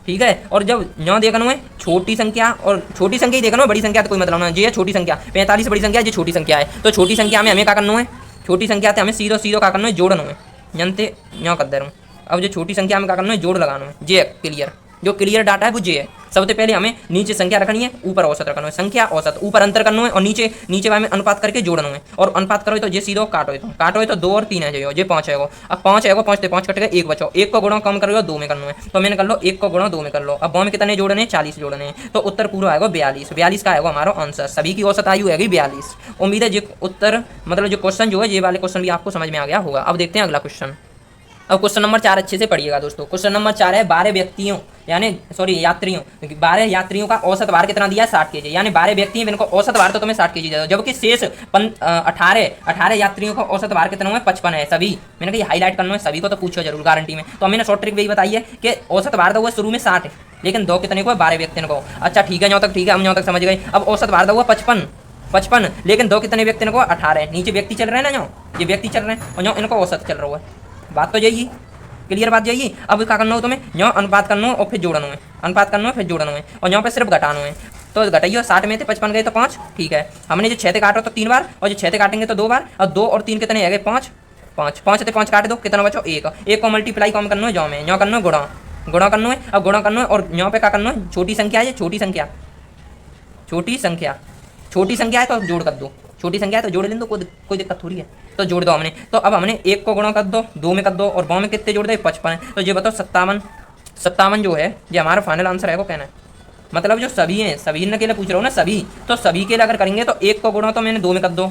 [SPEAKER 1] ठीक है। और जब यहाँ देखना है छोटी संख्या, और छोटी संख्या ही देखना है, बड़ी संख्या तो कोई मतलब ना, ये छोटी संख्या 45 बड़ी संख्या है, ये छोटी संख्या है, तो छोटी संख्या में हमें क्या करना है, छोटी संख्या से हमें सीधो सीधो क्या करना है जोड़ना है, जानते यहाँ कर दे रहा हूँ। अब जो छोटी संख्या में क्या करना है जोड़ लगाना है, जे क्लियर, जो क्लियर डाटा है वो जे है। सबसे पहले हमें नीचे संख्या रखनी है, ऊपर औसत रखना है, संख्या औसत ऊपर अंतर करना है और नीचे नीचे में अनुपात करके जोड़ना है, और अनुपात करो तो ये सीधो काटो तो 2 और 3 है जो ये 5 है। अब 5 है 5 से 5 कट गए 1 बचो, 1 को गुणा कम करो 2 में करना है, तो मैंने कर लो 1 को गुणा 2 में कर लो। अब में कितने जोड़ने 40 जोड़ने हैं, तो उत्तर पूरा आएगा 42, 42 का आएगा हमारा आंसर। सभी की औसत आयु है 42। उम्मीद है ये उत्तर मतलब जो क्वेश्चन जो है ये वाले क्वेश्चन भी आपको समझ में आ गया होगा। अब देखते हैं अगला क्वेश्चन। अब क्वेश्चन नंबर 4 अच्छे से पढ़िएगा दोस्तों। क्वेश्चन नंबर 4 है 12 व्यक्तियों यानी सॉरी यात्रियों, 12 यात्रियों का औसत भार कितना दिया 60 kg, यानी 12 व्यक्ति हैं इनको औसत भार तो तुम्हें 60 kg दे, जबकि शेष 18 यात्रियों का औसत भार कितना है 55 है। सभी मैंने कहा हाईलाइट करना है, सभी को तो पूछो जरूर गारंटी में। तो मैंने शॉर्ट ट्रिक भी बताई है कि औसत भार हुआ शुरू में 60 है, लेकिन दो कितने को 12 व्यक्तियों को। अच्छा ठीक है यहाँ तक ठीक है, हम यहाँ तक समझ गए। अब औसत भार हुआ 55, लेकिन दो कितने व्यक्ति को 18, नीचे व्यक्ति चल रहे हैं ना, जो ये व्यक्ति चल रहे हैं और जो इनको औसत चल रहा है। बात तो यही क्लियर बात यही। अब क्या करना हो तुम्हें यहाँ अनुपात करना हो और फिर जोड़ना है, अनुपात करना है फिर जोड़ना है, और यहाँ पे सिर्फ घटाना है। तो घटाइए 60 में थे 55 गए तो 5 ठीक है। हमने जो 6 थे काटो तो 3 बार, और जो 6 थे काटेंगे तो 2 बार, और 2 और 3 कितने है 5 थे 5 काट दो कितना बचो 1 को मल्टीप्लाई कम करना है जाओ में, यहाँ करना है गुणा करना है। अब गुणा करना है और यहाँ पे क्या करना है छोटी संख्या है, छोटी संख्या है तो जोड़ कर दो, छोटी संख्या है तो जोड़ लें तो कोई दिक्कत थोड़ी है, तो जोड़ दो हमने। तो अब हमने 1 को गुणा कर दो 2 में कर दो, और 2 में कितने जोड़ दे 55, तो ये बताओ 57 जो है ये हमारा फाइनल आंसर है। वो कहना है मतलब जो सभी हैं, सभी ने के लिए पूछ रहा हूँ ना, सभी तो सभी के लिए अगर करेंगे तो 1 को गुणा तो मैंने 2 में कर दो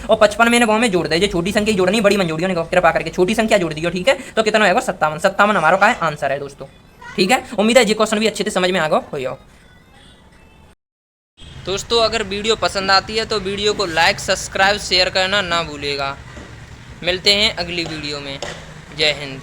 [SPEAKER 1] और 55 मैंने 2 में जोड़ दे। ये छोटी संख्या जोड़नी बड़ी मंजूरी ने कृपा करके छोटी संख्या जोड़ दियो ठीक है। तो कितना होगा 57 हमारा का आंसर है दोस्तों ठीक है। उम्मीद है ये क्वेश्चन भी अच्छे से समझ में आ गया। दोस्तों अगर वीडियो पसंद आती है तो वीडियो को लाइक सब्सक्राइब शेयर करना ना भूलिएगा। मिलते हैं अगली वीडियो में। जय हिंद।